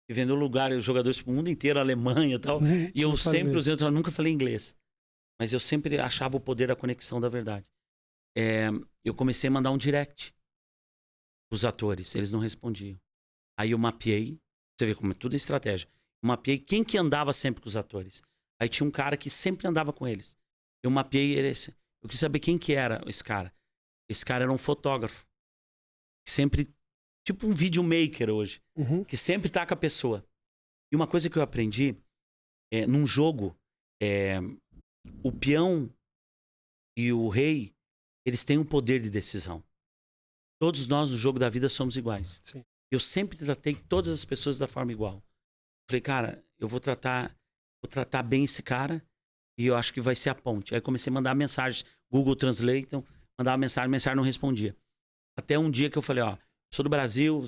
que vendeu jogadores pro mundo inteiro, Alemanha e tal. E eu sempre usei, eu nunca falei inglês. Mas eu sempre achava o poder da conexão da verdade. Eu comecei a mandar um direct pros atores. Eles não respondiam. Aí eu mapeei. Você vê como é tudo estratégia. Eu mapeei quem que andava sempre com os atores. Aí tinha um cara que sempre andava com eles. Eu mapeei ele. Eu queria saber quem que era esse cara. Esse cara era um fotógrafo. Sempre, tipo um videomaker hoje. Uhum. Que sempre tá com a pessoa. E uma coisa que eu aprendi, num jogo, o peão e o rei, eles têm um poder de decisão. Todos nós no jogo da vida somos iguais. Sim. Eu sempre tratei todas as pessoas da forma igual. Falei, cara, eu vou tratar bem esse cara e eu acho que vai ser a ponte. Aí comecei a mandar mensagens, Google Translate, então, mandava mensagem, a mensagem não respondia. Até um dia que eu falei, ó, sou do Brasil.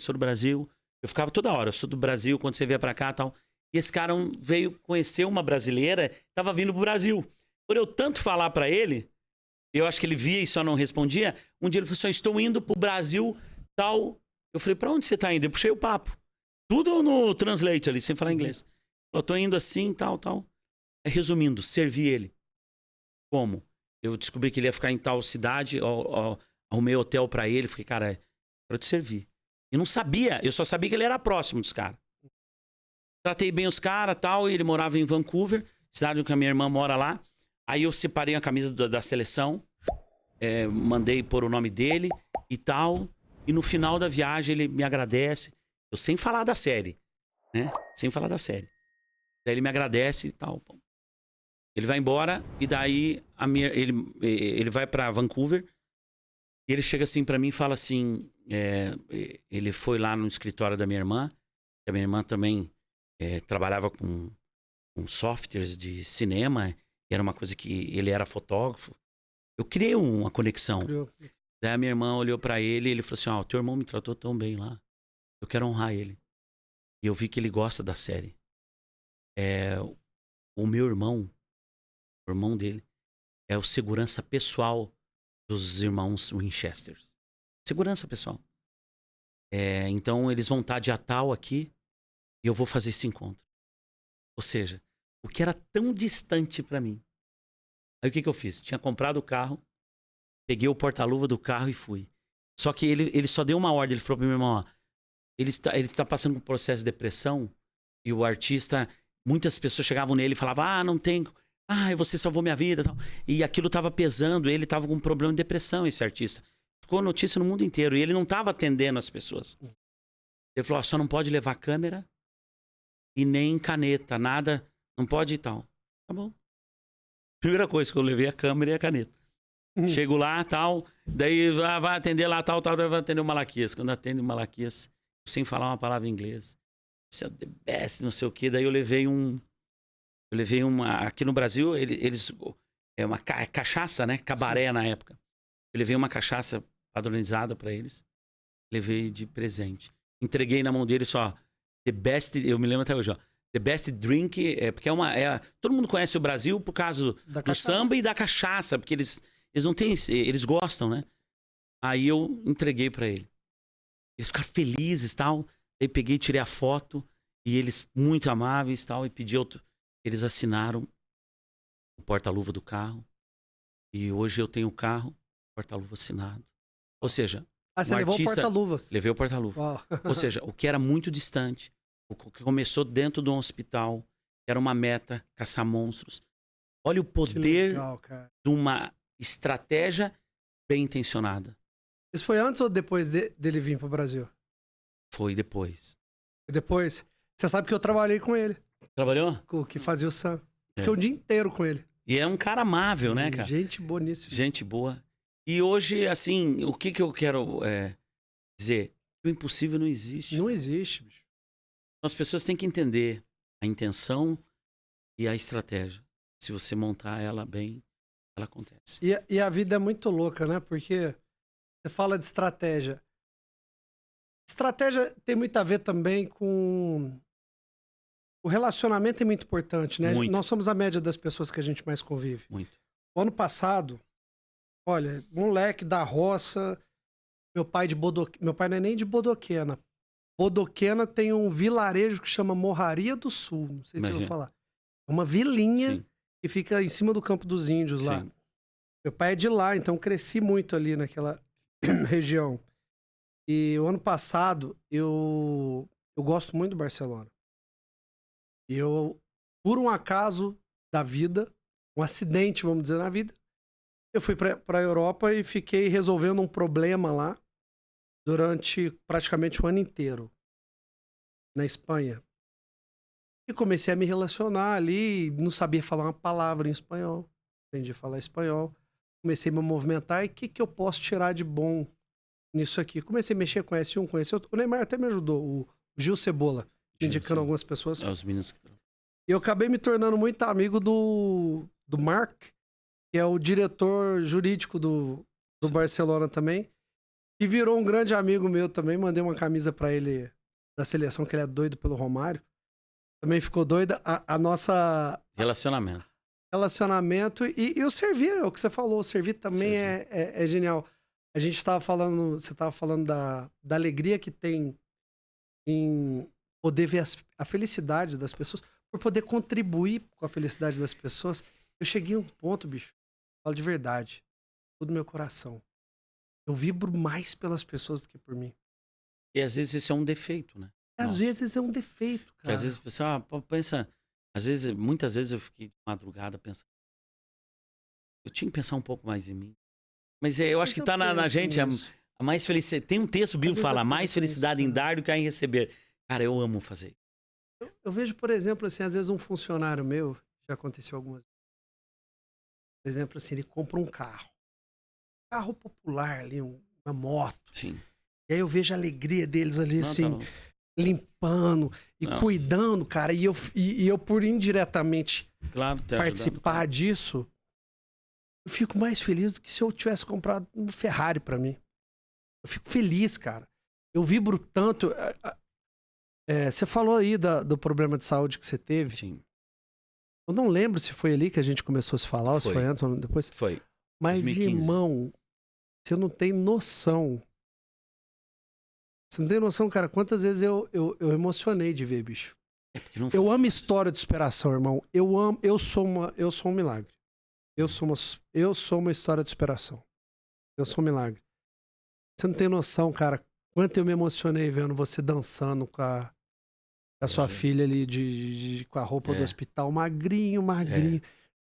Eu ficava toda hora, eu sou do Brasil, quando você vier pra cá e tal. E esse cara veio conhecer uma brasileira, tava vindo pro Brasil. Por eu tanto falar pra ele, eu acho que ele via e só não respondia. Um dia ele falou assim, estou indo pro Brasil, tal. Eu falei, pra onde você tá indo? Eu puxei o papo. Tudo no Translate ali, sem falar inglês. Eu tô indo assim, tal. Resumindo, servi ele. Como? Eu descobri que ele ia ficar em tal cidade, arrumei hotel pra ele, fiquei, cara, quero te servir. E não sabia, eu só sabia que ele era próximo dos caras. Tratei bem os caras, tal, e ele morava em Vancouver, cidade onde a minha irmã mora lá. Aí eu separei a camisa da seleção, mandei pôr o nome dele e tal. E no final da viagem ele me agradece. Eu sem falar da série, né? Sem falar da série. Daí ele me agradece e tal. Ele vai embora e daí ele vai pra Vancouver. E ele chega assim pra mim e fala assim... ele foi lá no escritório da minha irmã. Que a minha irmã também trabalhava com softwares de cinema. E era uma coisa que ele era fotógrafo. Eu criei uma conexão. Daí a minha irmã olhou pra ele e ele falou assim, ó, teu irmão me tratou tão bem lá. Eu quero honrar ele. E eu vi que ele gosta da série. O meu irmão, o irmão dele, é o segurança pessoal dos irmãos Winchester. Segurança pessoal. Então eles vão estar dia tal aqui e eu vou fazer esse encontro. Ou seja, o que era tão distante pra mim. Aí o que eu fiz? Tinha comprado o carro, peguei o porta-luva do carro e fui. Só que ele só deu uma ordem, ele falou pro meu irmão, ó, ele está passando por um processo de depressão e o artista, muitas pessoas chegavam nele e falavam, não tem, você salvou minha vida, tal. E aquilo tava pesando, ele tava com um problema de depressão, esse artista. Ficou notícia no mundo inteiro e ele não tava atendendo as pessoas. Ele falou, só não pode levar câmera e nem caneta, nada, não pode e tal. Tá bom. Primeira coisa que eu levei a câmera e a caneta. Chego lá, tal, daí vai atender lá, tal, vai atender o Malaquias. Quando atende o Malaquias, sem falar uma palavra em inglês, isso é the best, não sei o que, daí eu levei uma, aqui no Brasil, eles, é uma cachaça, né, cabaré. Sim. Na época. Eu levei uma cachaça padronizada pra eles, levei de presente. Entreguei na mão deles só, the best, eu me lembro até hoje, ó, the best drink, porque todo mundo conhece o Brasil por causa do samba e da cachaça, porque eles não têm, eles gostam, né? Aí eu entreguei pra ele. Eles ficaram felizes e tal. Aí peguei, tirei a foto. E eles muito amáveis e tal. E pedi eles assinaram o porta-luva do carro. E hoje eu tenho o carro, porta-luva assinado. Ou seja, você levou o porta-luvas? Levei o porta-luva. Ou seja, o que era muito distante, o que começou dentro de um hospital, era uma meta, caçar monstros. Olha o poder de uma estratégia bem intencionada. Isso foi antes ou depois dele vir pro Brasil? Foi depois. Depois? Você sabe que eu trabalhei com ele. Trabalhou? Com o que fazia o Sam. Fiquei o dia inteiro com ele. E é um cara amável, né, cara? Gente boníssima. Gente boa. E hoje, assim, o que eu quero dizer? O impossível não existe. Não existe, bicho. As pessoas têm que entender a intenção e a estratégia. Se você montar ela bem, ela acontece. E a vida é muito louca, né? Porque você fala de estratégia. Estratégia tem muito a ver também com... O relacionamento é muito importante, né? Muito. Nós somos a média das pessoas que a gente mais convive. Muito. O ano passado, olha, moleque da roça, meu pai não é nem de Bodoquena. Bodoquena tem um vilarejo que chama Morraria do Sul. Não sei se eu vou falar. É uma vilinha. Sim. Que fica em cima do Campo dos Índios. Sim. Lá. Meu pai é de lá, então cresci muito ali naquela região. E o ano passado, eu gosto muito do Barcelona. E por um acaso da vida, um acidente, vamos dizer, na vida, eu fui pra Europa e fiquei resolvendo um problema lá durante praticamente o ano inteiro, na Espanha. E comecei a me relacionar ali, não sabia falar uma palavra em espanhol. Aprendi a falar espanhol. Comecei a me movimentar e o que eu posso tirar de bom nisso aqui? Comecei a mexer, conhece um, conhece outro. O Neymar até me ajudou, o Gil Cebola, indicando algumas pessoas. Os meninos que... E eu acabei me tornando muito amigo do Marc, que é o diretor jurídico do Barcelona também. E virou um grande amigo meu também. Mandei uma camisa pra ele da seleção, que ele é doido pelo Romário. Também ficou doida. A nossa... Relacionamento. E o servir, é o que você falou. O servir também é genial. A gente estava falando... Você estava falando da alegria que tem em poder ver a felicidade das pessoas. Por poder contribuir com a felicidade das pessoas. Eu cheguei a um ponto, bicho. Falo de verdade. Tudo meu coração. Eu vibro mais pelas pessoas do que por mim. E às vezes isso é um defeito, né? Às Nossa. vezes é um defeito, Porque cara. às vezes a pessoa pensa... Às vezes, muitas vezes eu fiquei de madrugada pensando... Eu tinha que pensar um pouco mais em mim. Mas eu Às acho que vezes tá eu na penso gente a nisso. mais felicidade. Tem um texto bíblico que vezes eu fala: mais penso nisso, felicidade em cara. dar do que em receber. Cara, eu amo fazer. Eu vejo, por exemplo, assim, às vezes um funcionário meu, já aconteceu algumas vezes, por exemplo, assim, ele compra um carro popular ali, uma moto. Sim. E aí eu vejo a alegria deles ali, Não, assim, tá... limpando e Não. cuidando, cara. E eu por indiretamente Claro, te participar ajudando, disso, eu fico mais feliz do que se eu tivesse comprado um Ferrari pra mim. Eu fico feliz, cara. Eu vibro tanto. Você falou aí do problema de saúde que você teve. Sim. Eu não lembro se foi ali que a gente começou a se falar, ou se foi antes ou depois. Foi. Mas, 2015. irmão, você não tem noção. Você não tem noção, cara, quantas vezes eu emocionei de ver, bicho. É porque não Eu foi amo fácil. história de superação, irmão. Eu sou um milagre. Eu sou uma história de superação. Eu sou um milagre. Você não tem noção, cara, quanto eu me emocionei vendo você dançando com a sua filha ali com a roupa do hospital, magrinho.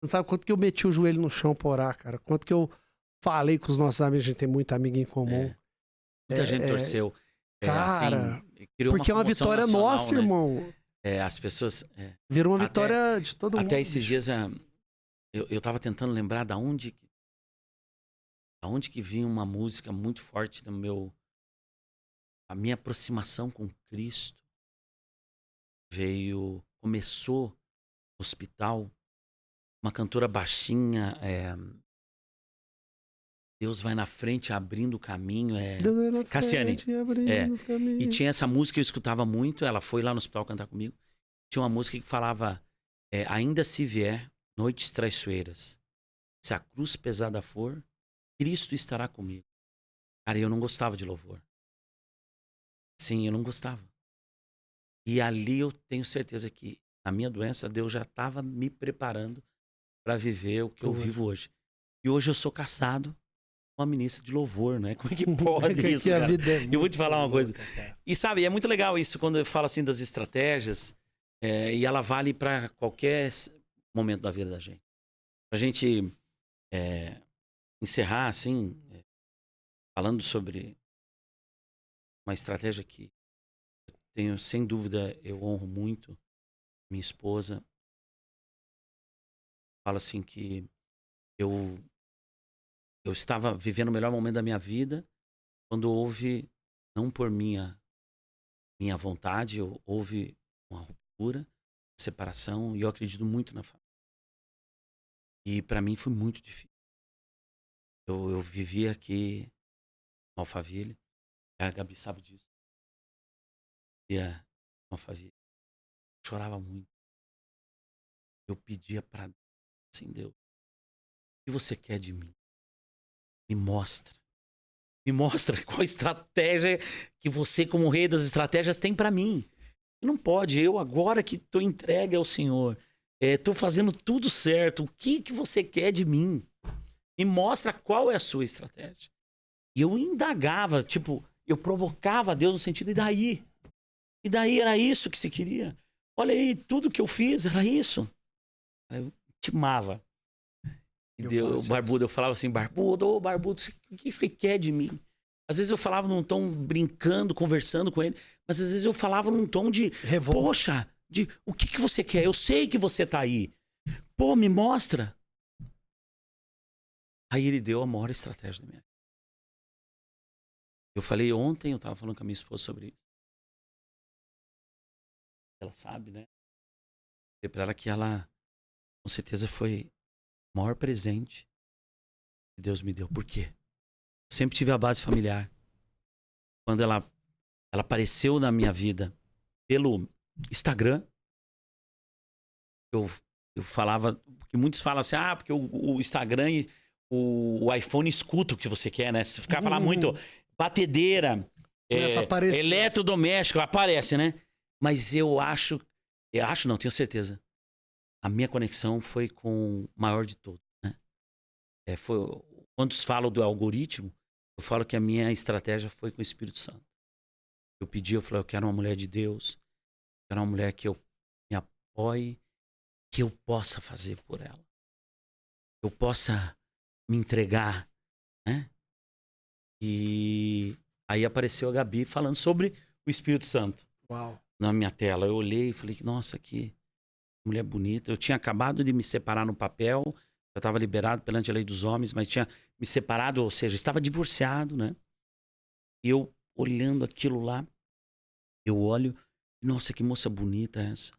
Não sabe quanto que eu meti o joelho no chão pra orar, cara. Quanto que eu falei com os nossos amigos, a gente tem muito amigo em comum. Muita gente torceu. Cara, assim, criou porque é uma comoção vitória nacional, nossa, né? irmão. As pessoas... Virou uma vitória de todo mundo. Até esses bicho. dias eu tava tentando lembrar da onde que vinha uma música muito forte no a minha aproximação com Cristo. Começou no hospital, uma cantora baixinha, Deus vai na frente abrindo o caminho, Deus vai na Cassiane. frente, abrindo os caminhos. E tinha essa música que eu escutava muito, ela foi lá no hospital cantar comigo. Tinha uma música que falava, ainda se vier noites traiçoeiras, se a cruz pesada for, Cristo estará comigo. Cara, eu não gostava de louvor. Sim, eu não gostava. E ali eu tenho certeza que a minha doença, Deus já estava me preparando para viver o que eu vivo hoje. E hoje eu sou casado com uma ministra de louvor, né? Como é que pode isso, cara? Eu vou te falar uma coisa. E sabe, é muito legal isso quando eu falo assim das estratégias, e ela vale para qualquer momento da vida da gente. Pra gente encerrar, assim, falando sobre uma estratégia que tenho, sem dúvida, eu honro muito minha esposa. Falo assim que eu estava vivendo o melhor momento da minha vida quando houve, não por minha vontade, houve uma ruptura, separação, e eu acredito muito na família. E para mim foi muito difícil. Eu vivia aqui no Alphaville, a Gabi sabe disso. Vivia no Alphaville. Chorava muito. Eu pedia para Deus, assim, Deus, o que você quer de mim? Me mostra. Me mostra qual estratégia que você, como rei das estratégias, tem para mim. E não pode, eu agora que estou entregue ao Senhor, estou fazendo tudo certo, o que você quer de mim? Me mostra qual é a sua estratégia. E eu indagava, tipo, eu provocava a Deus no sentido, e daí? E daí era isso que você queria? Olha aí, tudo que eu fiz era isso. Eu intimava. E Deus, Barbudo, eu falava assim, Barbudo, o que você quer de mim? Às vezes eu falava num tom brincando, conversando com ele, mas às vezes eu falava num tom de, poxa, o que você quer? Eu sei que você tá aí. Pô, me mostra. Aí ele deu a maior estratégia da minha vida. Eu falei ontem, eu tava falando com a minha esposa sobre isso. Ela sabe, né? Eu falei pra ela que ela, com certeza, foi o maior presente que Deus me deu. Por quê? Eu sempre tive a base familiar. Quando ela apareceu na minha vida pelo Instagram, eu falava, porque muitos falam assim, porque o Instagram e o iPhone escuta o que você quer, né? Se ficar falando muito batedeira, eletrodoméstico, aparece, né? Mas eu acho não, tenho certeza. A minha conexão foi com o maior de todos, né? Quando falam do algoritmo, Eu falo que a minha estratégia foi com o Espírito Santo. Eu pedi, eu falei, eu quero uma mulher de Deus. Eu quero uma mulher que eu me apoie, que eu possa fazer por ela. Eu possa me entregar, né? E aí apareceu a Gabi falando sobre o Espírito Santo. Uau. Na minha tela. Eu olhei e falei, nossa, que mulher bonita. Eu tinha acabado de me separar no papel, eu estava liberado perante a lei dos homens, mas tinha me separado, ou seja, estava divorciado, né? E eu olhando aquilo lá, eu olho, nossa, que moça bonita essa.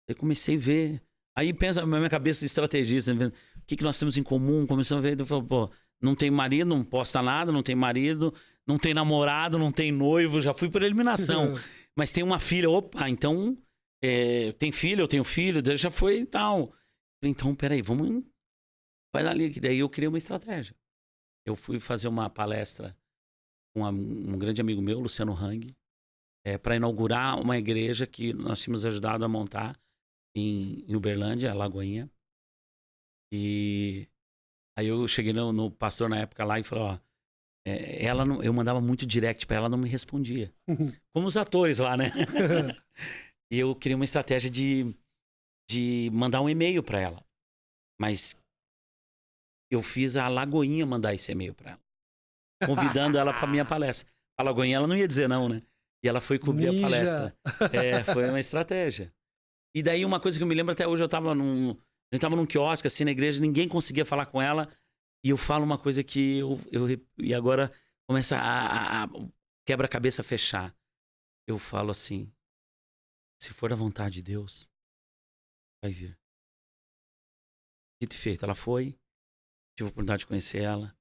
Eu comecei a ver, aí pensa na minha cabeça de estrategista, né? O que nós temos em comum? Começamos a ver, eu falo, pô, não tem marido, não posta nada, não tem marido, não tem namorado, não tem noivo, já fui por eliminação. Mas tem uma filha, opa, então tem filho, eu tenho filho, já foi e tal. Falei, então, peraí, vamos, vai ali, que daí eu criei uma estratégia. Eu fui fazer uma palestra com um grande amigo meu, Luciano Hang, para inaugurar uma igreja que nós tínhamos ajudado a montar em Uberlândia, Lagoinha. E aí eu cheguei no pastor na época lá e falei, ó, ela não, eu mandava muito direct pra ela, não me respondia. Como os atores lá, né? E eu criei uma estratégia de mandar um e-mail pra ela. Mas eu fiz a Lagoinha mandar esse e-mail pra ela, convidando ela pra minha palestra. A Lagoinha, ela não ia dizer não, né? E ela foi cobrir a palestra. Foi uma estratégia. E daí uma coisa que eu me lembro até hoje, a gente tava num quiosque assim na igreja, ninguém conseguia falar com ela. E eu falo uma coisa que e agora começa a quebra-cabeça fechar. Eu falo assim, se for da vontade de Deus, vai vir. Dito e feito, ela foi, tive a oportunidade de conhecer ela,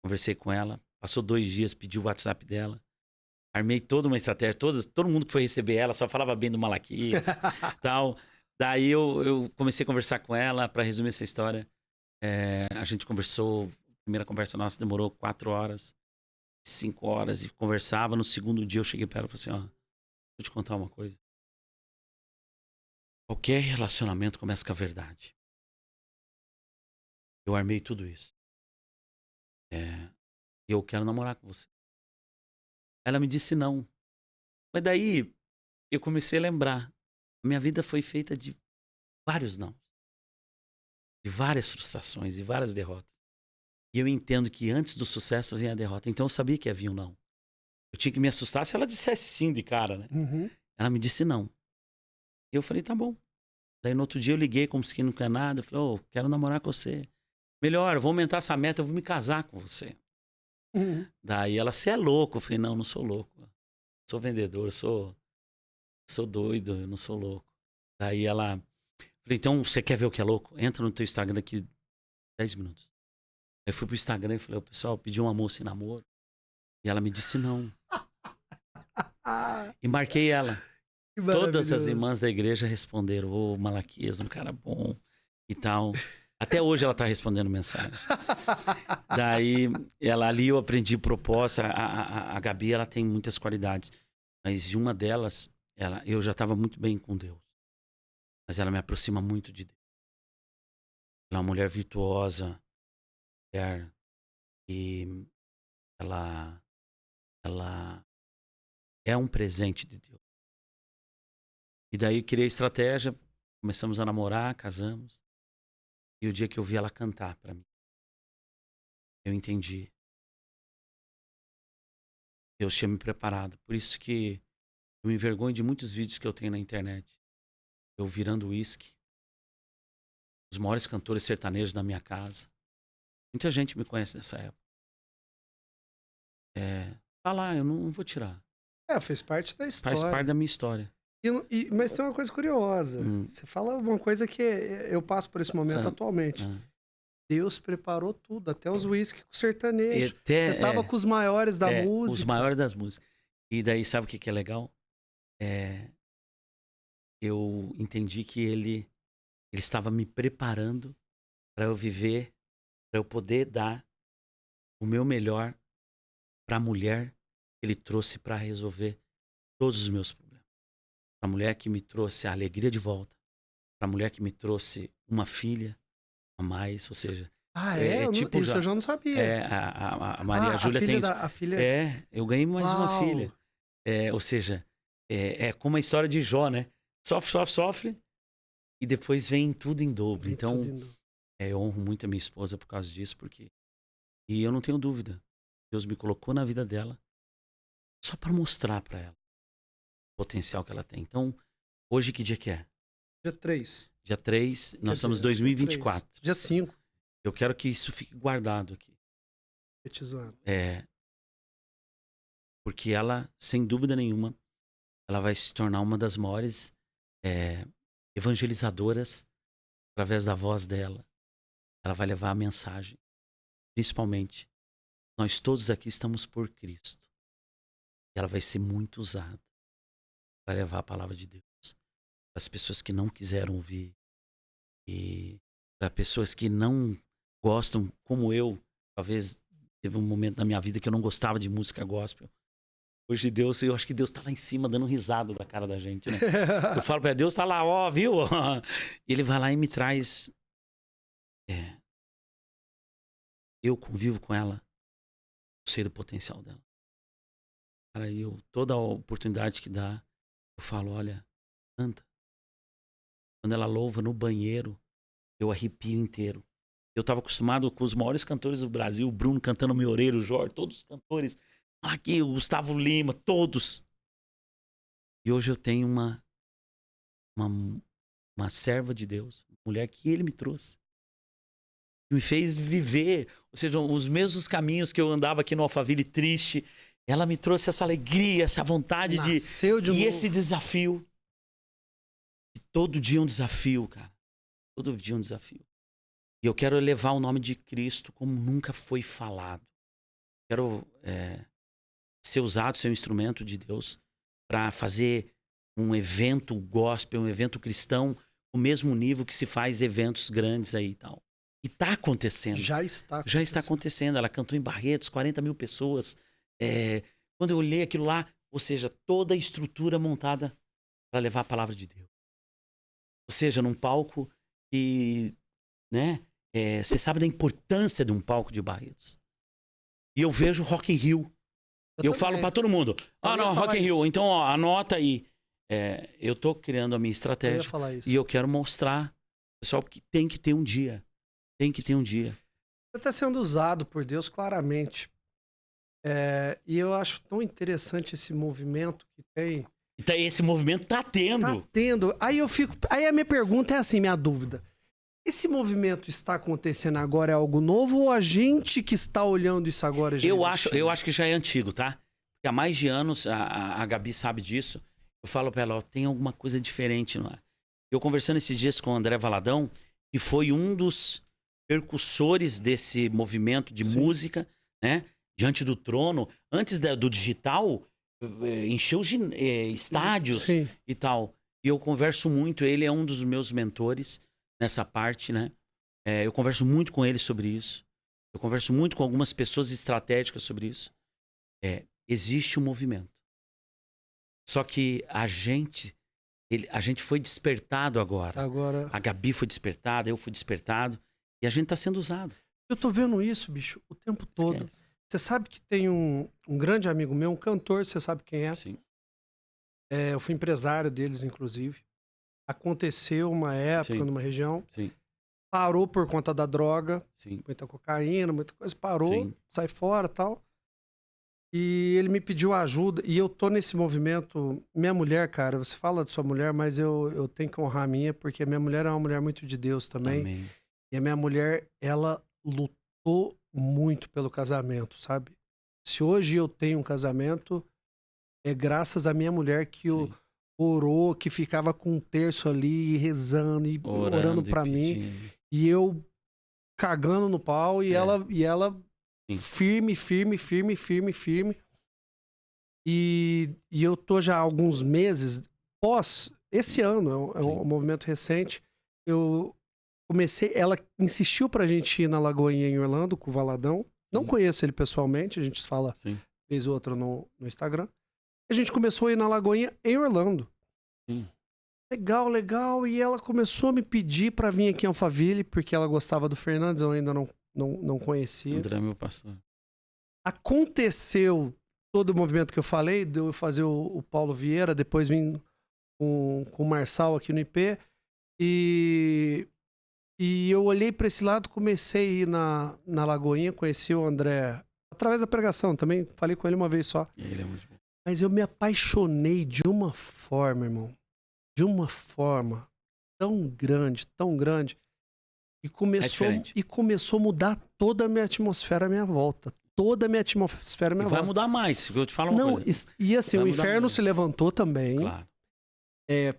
conversei com ela, passou 2 dias, pedi o WhatsApp dela, armei toda uma estratégia, todo mundo que foi receber ela só falava bem do Malaquias, tal. Daí eu comecei a conversar com ela, para resumir essa história. A gente conversou, a primeira conversa nossa demorou 4 horas, 5 horas, e conversava. No segundo dia eu cheguei para ela e falei assim, ó, deixa eu te contar uma coisa. Qualquer relacionamento começa com a verdade. Eu armei tudo isso. Eu quero namorar com você. Ela me disse não. Mas daí eu comecei a lembrar. Minha vida foi feita de vários não. De várias frustrações e várias derrotas. E eu entendo que antes do sucesso vem a derrota. Então eu sabia que havia um não. Eu tinha que me assustar se ela dissesse sim de cara, né? Uhum. Ela me disse não. E eu falei, tá bom. Daí no outro dia eu liguei como se que não quer nada. Eu falei, ô, quero namorar com você. Melhor, eu vou aumentar essa meta, eu vou me casar com você. Uhum. Daí ela, você é louco. Eu falei, não, não sou louco. Sou vendedor, sou doido, eu não sou louco. Daí ela, falei, então você quer ver o que é louco? Entra no teu Instagram daqui 10 minutos. Aí eu fui pro Instagram e falei, pessoal, pedi uma moça em namoro. E ela me disse não. E marquei ela. Todas as irmãs da igreja responderam, ô Malaquias, um cara bom e tal. Até hoje ela tá respondendo mensagem. Daí, ali eu aprendi propósito. A Gabi, ela tem muitas qualidades. Mas de uma delas, eu já estava muito bem com Deus. Mas ela me aproxima muito de Deus. Ela é uma mulher virtuosa. E ela é um presente de Deus. E daí criei estratégia, começamos a namorar, casamos. E o dia que eu vi ela cantar para mim, eu entendi. Deus tinha me preparado. Por isso que eu me envergonho de muitos vídeos que eu tenho na internet. Eu virando uísque. Os maiores cantores sertanejos da minha casa. Muita gente me conhece nessa época. Tá lá, eu não vou tirar. Fez parte da história. Faz parte da minha história. Mas tem uma coisa curiosa. Você fala uma coisa que eu passo por esse momento atualmente. Deus preparou tudo, até os uísques com sertanejo. Você tava com os maiores da música. Os maiores das músicas. E daí, sabe o que é legal? Eu entendi que ele estava me preparando para eu viver, para eu poder dar o meu melhor para a mulher que ele trouxe para resolver todos os meus problemas. Para a mulher que me trouxe a alegria de volta. Para a mulher que me trouxe uma filha a mais, ou seja, Ah, é? Isso eu já não sabia. A Maria Júlia tem... A filha... eu ganhei mais uma Uau. filha. Ou seja, é como a história de Jó, né? Sofre, e depois vem tudo em dobro. Então, eu honro muito a minha esposa por causa disso, porque... E eu não tenho dúvida. Deus me colocou na vida dela só para mostrar para ela o potencial que ela tem. Então, hoje que dia que é? Dia 3. Dia 3, nós estamos em 2024. Dia 5. Eu quero que isso fique guardado aqui. Petizando. Porque ela, sem dúvida nenhuma, ela vai se tornar uma das maiores evangelizadoras através da voz dela. Ela vai levar a mensagem. Principalmente, nós todos aqui estamos por Cristo. E ela vai ser muito usada para levar a palavra de Deus para as pessoas que não quiseram ouvir e para pessoas que não gostam, como eu. Talvez teve um momento na minha vida que eu não gostava de música gospel. Hoje Deus, eu acho que Deus tá lá em cima dando risada da cara da gente, né? Eu falo para Deus, tá lá, ó, viu? Ele vai lá e me traz. Eu convivo com ela, eu sei do potencial dela. Cara, toda a oportunidade que dá, eu falo, olha, canta. Quando ela louva no banheiro, eu arrepio inteiro. Eu estava acostumado com os maiores cantores do Brasil, o Bruno cantando Meu Orelho, o Jorge, todos os cantores. Aqui, o Gustavo Lima, todos. E hoje eu tenho uma serva de Deus, uma mulher que ele me trouxe. Me fez viver, ou seja, os mesmos caminhos que eu andava aqui no Alphaville triste. Ela me trouxe essa alegria, essa vontade Nasceu de novo. esse desafio. E todo dia é um desafio, cara. Todo dia é um desafio. E eu quero elevar o nome de Cristo como nunca foi falado. Quero ser usado, ser um instrumento de Deus para fazer um evento gospel, um evento cristão, no mesmo nível que se faz eventos grandes aí e tal. E tá acontecendo. Já está acontecendo. Ela cantou em Barretos, 40 mil pessoas. Quando eu olhei aquilo lá, ou seja, toda a estrutura montada para levar a palavra de Deus. Ou seja, num palco que, né, você sabe da importância de um palco de Barretos. E eu vejo Rock in Rio. Eu falo para todo mundo, não, Rock in Rio, então ó, anota aí. Eu tô criando a minha estratégia e eu quero mostrar, pessoal, que tem que ter um dia. Tem que ter um dia. Você está sendo usado por Deus claramente. E eu acho tão interessante esse movimento que tem. Então, esse movimento tá tendo. Tá tendo. Aí a minha pergunta é assim, minha dúvida. Esse movimento está acontecendo agora, é algo novo, ou a gente que está olhando isso agora já existe? Eu acho que já é antigo, tá? Porque há mais de anos, a Gabi sabe disso. Eu falo pra ela, ó, tem alguma coisa diferente, não é? Eu conversando esses dias com o André Valadão, que foi um dos percussores desse movimento de música, né? Diante do trono, antes do digital, encheu estádios e tal. E eu converso muito, ele é um dos meus mentores nessa parte, né? Eu converso muito com ele sobre isso. Eu converso muito com algumas pessoas estratégicas sobre isso. Existe um movimento. Só que a gente foi despertado agora. A Gabi foi despertada, eu fui despertado. E a gente tá sendo usado. Eu tô vendo isso, bicho, o tempo todo. Você sabe que tem um grande amigo meu, um cantor, você sabe quem é? Sim. Eu fui empresário deles, inclusive. Aconteceu uma época numa região. Sim. Parou por conta da droga. Sim. Muita cocaína, muita coisa. Parou, sai fora e tal. E ele me pediu ajuda. E eu tô nesse movimento. Minha mulher, cara, você fala de sua mulher, mas eu tenho que honrar a minha, porque a minha mulher é uma mulher muito de Deus também. Amém. E a minha mulher, ela lutou muito pelo casamento, sabe? Se hoje eu tenho um casamento, é graças à minha mulher que orou, que ficava com um terço ali, rezando e orando pra mim. E eu cagando no pau e ela firme. E eu tô já há alguns meses, esse ano, é um movimento recente, eu comecei, ela insistiu pra gente ir na Lagoinha em Orlando, com o Valadão. Não conheço ele pessoalmente, a gente fala vez ou outra no Instagram. A gente começou a ir na Lagoinha em Orlando. Legal, legal. E ela começou a me pedir pra vir aqui em Alphaville, porque ela gostava do Fernandes, eu ainda não conhecia. André é meu pastor. Aconteceu todo o movimento que eu falei, de eu fazer o Paulo Vieira, depois vim com o Marçal aqui no IP. E eu olhei pra esse lado, comecei a ir na Lagoinha, conheci o André através da pregação também, falei com ele uma vez só. Ele é muito bom. Mas eu me apaixonei de uma forma, irmão. De uma forma tão grande, e começou a mudar toda a minha atmosfera à minha volta. Toda a minha atmosfera à minha E volta. vai mudar mais, eu te falo uma Não, coisa. e assim, Vai o mudar inferno mais. se levantou também. Claro.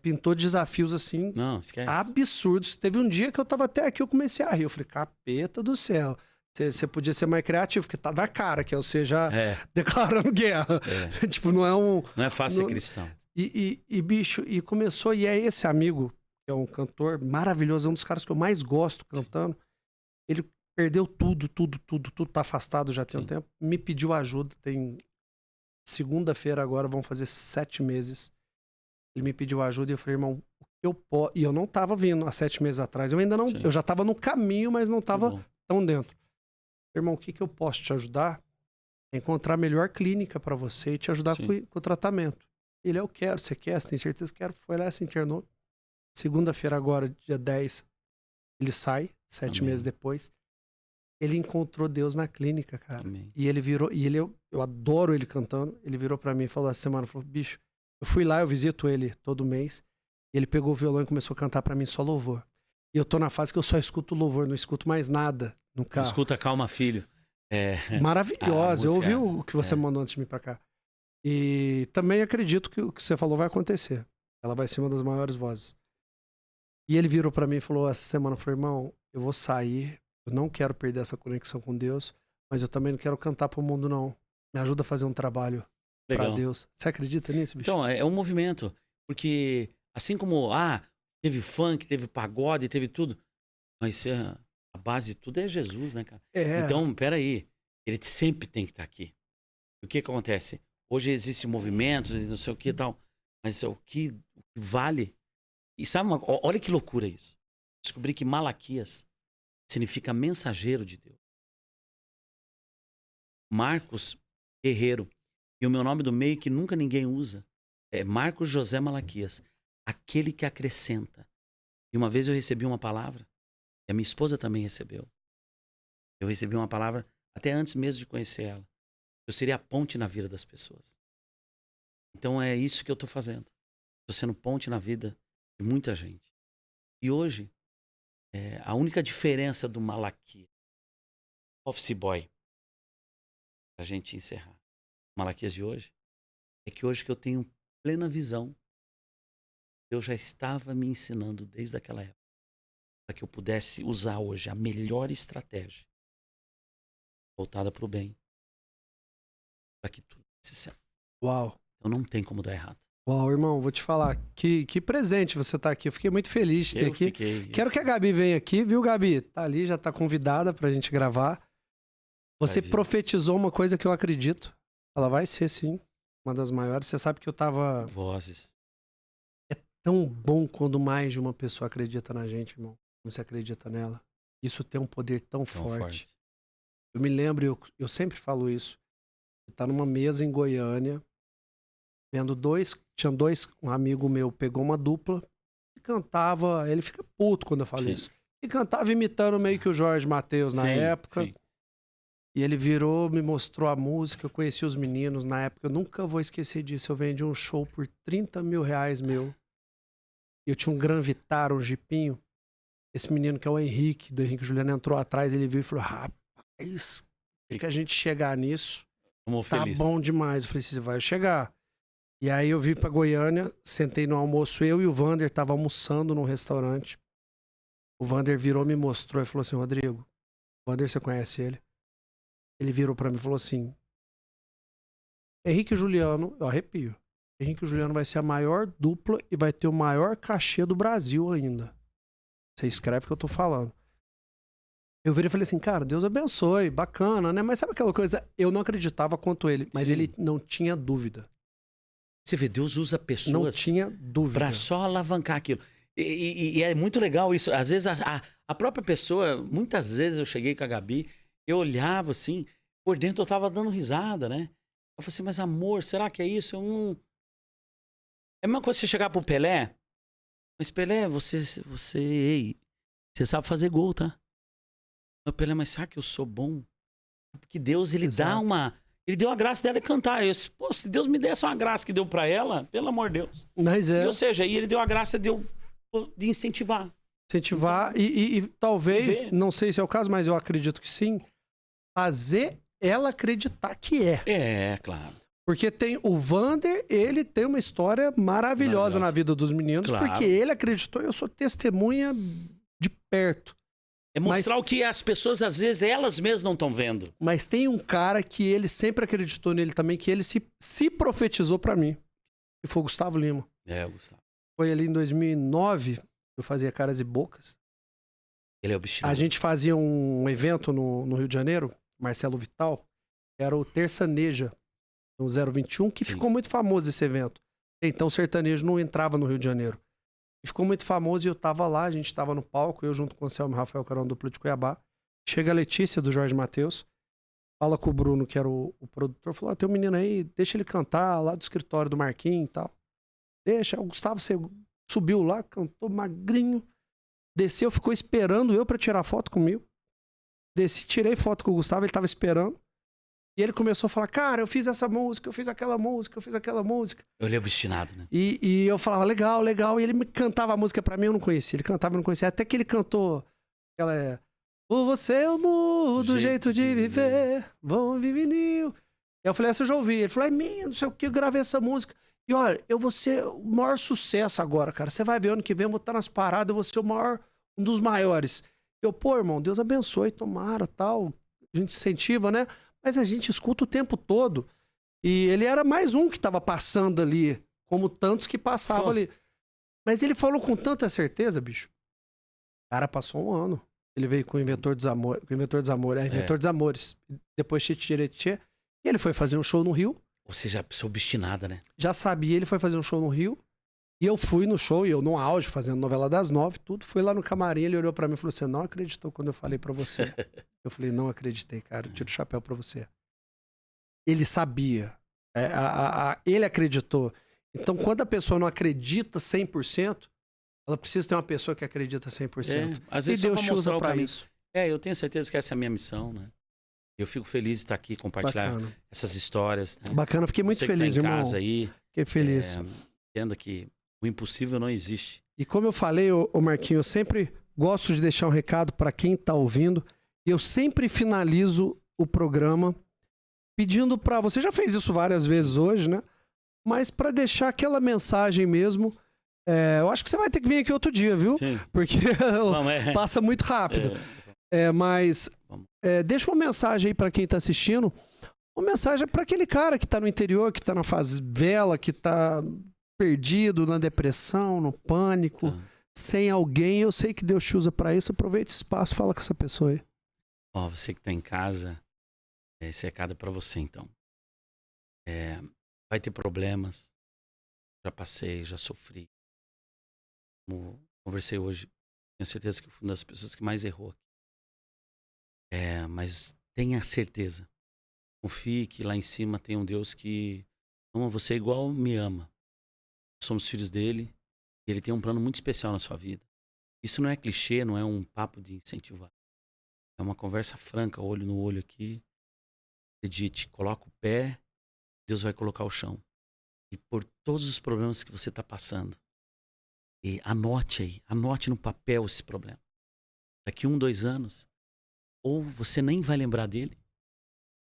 Pintou desafios assim, Não, esquece. absurdos. Teve um dia que eu tava até aqui, eu comecei a rir. Eu falei, capeta do céu. Você podia ser mais criativo, porque tá na cara, que é você já declarando guerra. Tipo, não é um... Não é fácil ser cristão. Bicho, e começou, e é esse amigo, que é um cantor maravilhoso, é um dos caras que eu mais gosto cantando. Ele perdeu tudo, tá afastado já tem um tempo. Me pediu ajuda, tem segunda-feira agora, vão fazer 7 meses. Ele me pediu ajuda e eu falei, irmão, o que eu posso... E eu não tava vindo há 7 meses atrás, eu ainda não... Sim. Eu já tava no caminho, mas não tava bom. tão dentro. Irmão, o que eu posso te ajudar? É encontrar a melhor clínica pra você e te ajudar com o tratamento. Ele, eu quero, você quer? Você tem certeza que quero? Foi lá, se internou. Segunda-feira agora, dia 10, ele sai, 7 meses depois. Ele encontrou Deus na clínica, cara. Amém. E ele virou, eu adoro ele cantando, ele virou pra mim e falou essa semana, falou, bicho, eu fui lá, eu visito ele todo mês, e ele pegou o violão e começou a cantar pra mim só louvor. E eu tô na fase que eu só escuto louvor, não escuto mais nada no carro. Escuta Calma Filho. Maravilhosa, eu ouvi o que você é. mandou antes de vir pra cá. E também acredito que o que você falou vai acontecer. Ela vai ser uma das maiores vozes. E ele virou pra mim e falou essa semana, falou, irmão, eu vou sair, eu não quero perder essa conexão com Deus, mas eu também não quero cantar pro mundo, não. Me ajuda a fazer um trabalho pra Deus. Você acredita nisso, bicho? Então, é um movimento. Porque assim como, teve funk, teve pagode, teve tudo, mas a base de tudo é Jesus, né, cara? Então, peraí, ele sempre tem que estar aqui. O que acontece? Hoje existem movimentos e não sei o que e tal, mas o que vale... E sabe, olha que loucura isso. Descobri que Malaquias significa mensageiro de Deus. Marcos Guerreiro. E o meu nome do meio que nunca ninguém usa é Marcos José Malaquias. Aquele que acrescenta. E uma vez eu recebi uma palavra, e a minha esposa também recebeu. Eu recebi uma palavra até antes mesmo de conhecer ela. Eu seria a ponte na vida das pessoas. Então é isso que eu estou fazendo. Estou sendo ponte na vida de muita gente. E hoje, a única diferença do Malaquias, office boy, para a gente encerrar, Malaquias de hoje, é que hoje que eu tenho plena visão, Deus já estava me ensinando desde aquela época, para que eu pudesse usar hoje a melhor estratégia, voltada para o bem, para que tudo se certo. Uau. Então não tem como dar errado. Uau, irmão, vou te falar, que presente você tá aqui. Eu fiquei muito feliz de ter aqui. Quero que a Gabi venha aqui, viu, Gabi? Tá ali, já tá convidada pra gente gravar. Você profetizou uma coisa que eu acredito. Ela vai ser, sim, uma das maiores. Você sabe que eu tava... Vozes. É tão bom quando mais de uma pessoa acredita na gente, irmão. Como você acredita nela. Isso tem um poder tão forte. Eu me lembro, eu sempre falo isso. Você tá numa mesa em Goiânia, vendo um amigo meu pegou uma dupla e cantava, ele fica puto quando eu falo isso, e cantava imitando meio que o Jorge Mateus na época, e ele virou, me mostrou a música, eu conheci os meninos na época, eu nunca vou esquecer disso, eu vendi um show por 30 mil reais meu, eu tinha um Gran Vitara, um jipinho, esse menino que é o Henrique, do Henrique Juliano, entrou atrás, ele viu e falou, rapaz, que a gente chegar nisso, tá bom demais, eu falei, você vai chegar. E aí eu vim pra Goiânia, sentei no almoço, eu e o Vander tava almoçando num restaurante. O Vander virou, me mostrou e falou assim, Rodrigo, o Vander, você conhece ele? Ele virou pra mim e falou assim, Henrique e Juliano, eu arrepio, Henrique e Juliano vai ser a maior dupla e vai ter o maior cachê do Brasil ainda. Você escreve o que eu tô falando. Eu virei e falei assim, cara, Deus abençoe, bacana, né? Mas sabe aquela coisa, eu não acreditava quanto ele, mas ele não tinha dúvida. Você vê, Deus usa Não pessoas tinha dúvida. para só alavancar aquilo. E é muito legal isso. Às vezes a própria pessoa, muitas vezes eu cheguei com a Gabi, eu olhava assim, por dentro eu tava dando risada, né? Eu falei assim, mas amor, será que é isso? Eu não... É a mesma coisa você chegar pro Pelé, mas Pelé, você sabe fazer gol, tá? O Pelé, mas sabe que eu sou bom? Porque Deus, ele dá Exato. uma... Ele deu a graça dela de cantar. Eu disse, pô, se Deus me desse uma graça que deu pra ela, pelo amor de Deus. Mas E, ou seja, e ele deu a graça de incentivar. incentivar e talvez, ver. não sei se é o caso, mas eu acredito que sim, fazer ela acreditar que é. É, claro. Porque tem o Vander, ele tem uma história maravilhosa na vida dos meninos, Claro. porque ele acreditou e eu sou testemunha de perto. É mostrar o que as pessoas, às vezes, elas mesmas não estão vendo. Mas tem um cara que ele sempre acreditou nele também, que ele se profetizou pra mim, que foi o Gustavo Lima. É, Gustavo. Foi ali em 2009, eu fazia Caras e Bocas. Ele é obstinado. A gente fazia um evento no Rio de Janeiro, Marcelo Vital, era o Terçaneja, no 021, que Sim. ficou muito famoso esse evento. Então o sertanejo não entrava no Rio de Janeiro. E ficou muito famoso e eu tava lá, a gente tava no palco, eu junto com o Anselmo e Rafael, que era uma dupla de Cuiabá. Chega a Letícia, do Jorge Mateus, fala com o Bruno, que era o produtor, falou, tem um menino aí, deixa ele cantar lá do escritório do Marquinhos e tal. Deixa, o Gustavo subiu lá, cantou magrinho, desceu, ficou esperando eu pra tirar foto comigo. Desci, tirei foto com o Gustavo, ele tava esperando. E ele começou a falar, cara, eu fiz essa música, eu fiz aquela música, eu fiz aquela música. Ele é obstinado, né? E eu falava, legal, legal. E ele me cantava a música pra mim, eu não conhecia. Ele cantava, eu não conhecia. Até que ele cantou aquela... Por você eu mudo o jeito de viver, vamos viver vinil. Eu falei, essa eu já ouvi. Ele falou, é minha, não sei o que, eu gravei essa música. E olha, eu vou ser o maior sucesso agora, cara. Você vai ver, ano que vem eu vou estar nas paradas, eu vou ser o maior, um dos maiores. Eu, pô, irmão, Deus abençoe, tomara, tal. A gente incentiva, né? Mas a gente escuta o tempo todo. E ele era mais um que estava passando ali, como tantos que passavam ali. Mas ele falou com tanta certeza, bicho. O cara passou um ano. Ele veio com o Inventor dos Amores, Inventor dos Amores. Depois Tchê. E ele foi fazer um show no Rio. Ou seja, a pessoa obstinada, né? Já sabia, ele foi fazer um show no Rio. E eu fui no show, e eu no auge, fazendo novela das 9, tudo. Fui lá no camarim, ele olhou pra mim e falou, você não acreditou quando eu falei pra você. Eu falei, não acreditei, cara, eu tiro o chapéu pra você. Ele sabia. Ele acreditou. Então, quando a pessoa não acredita 100%, ela precisa ter uma pessoa que acredita 100%. Às E vezes Deus só te pra usa mostrar o pra caminho. isso. Eu tenho certeza que essa é a minha missão, né? Eu fico feliz de estar aqui, compartilhar Bacana. essas histórias. Né? Bacana, fiquei muito Você que feliz, tá em irmão. casa aí, Fiquei feliz. entenda que o impossível não existe. E como eu falei, ô Marquinhos, eu sempre gosto de deixar um recado para quem tá ouvindo. E eu sempre finalizo o programa pedindo para você já fez isso várias vezes hoje, né? Mas para deixar aquela mensagem mesmo, eu acho que você vai ter que vir aqui outro dia, viu? Sim. Porque Vamos, passa muito rápido. Mas deixa uma mensagem aí para quem tá assistindo. Uma mensagem para aquele cara que tá no interior, que tá na favela, que tá perdido, na depressão, no pânico, sem alguém. Eu sei que Deus te usa para isso. Aproveita esse espaço, fala com essa pessoa aí. Você que tá em casa, esse recado é pra você, então. Vai ter problemas. Já passei, já sofri. Como conversei hoje, tenho certeza que eu fui uma das pessoas que mais errou aqui. Mas tenha certeza. Confie que lá em cima tem um Deus que ama você igual me ama. Somos filhos dele e ele tem um plano muito especial na sua vida. Isso não é clichê, não é um papo de incentivar. É uma conversa franca, olho no olho aqui. Acredite, coloca o pé, Deus vai colocar o chão. E por todos os problemas que você está passando, e anote aí, anote no papel esse problema. Daqui 1, 2 anos, ou você nem vai lembrar dele,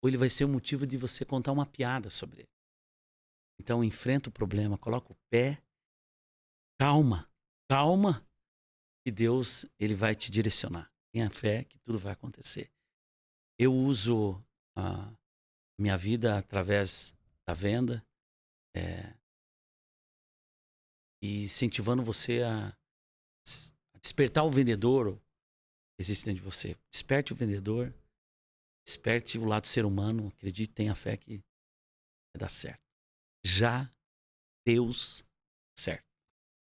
ou ele vai ser o motivo de você contar uma piada sobre ele. Então, enfrenta o problema, coloca o pé, calma, e Deus, ele vai te direcionar. Tenha fé que tudo vai acontecer. Eu uso a minha vida através da venda, e incentivando você a despertar o vendedor que existe dentro de você. Desperte o vendedor, desperte o lado ser humano, acredite, tenha fé que vai dar certo. Já Deus certo.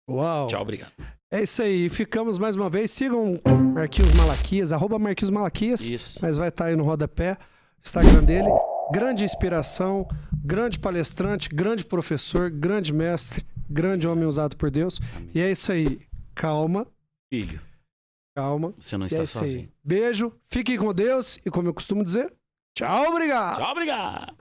Uau. Tchau, obrigado. É isso aí. Ficamos mais uma vez. Sigam Marquinhos Malaquias, @Marquinhos Malaquias. Isso. Mas vai estar aí no rodapé, Instagram dele. Grande inspiração, grande palestrante, grande professor, grande mestre, grande homem usado por Deus. Amém. E é isso aí. Calma, Filho, calma. você não E está é isso sozinho. aí. Beijo, fiquem com Deus e, como eu costumo dizer, tchau, obrigado. Tchau, obrigado.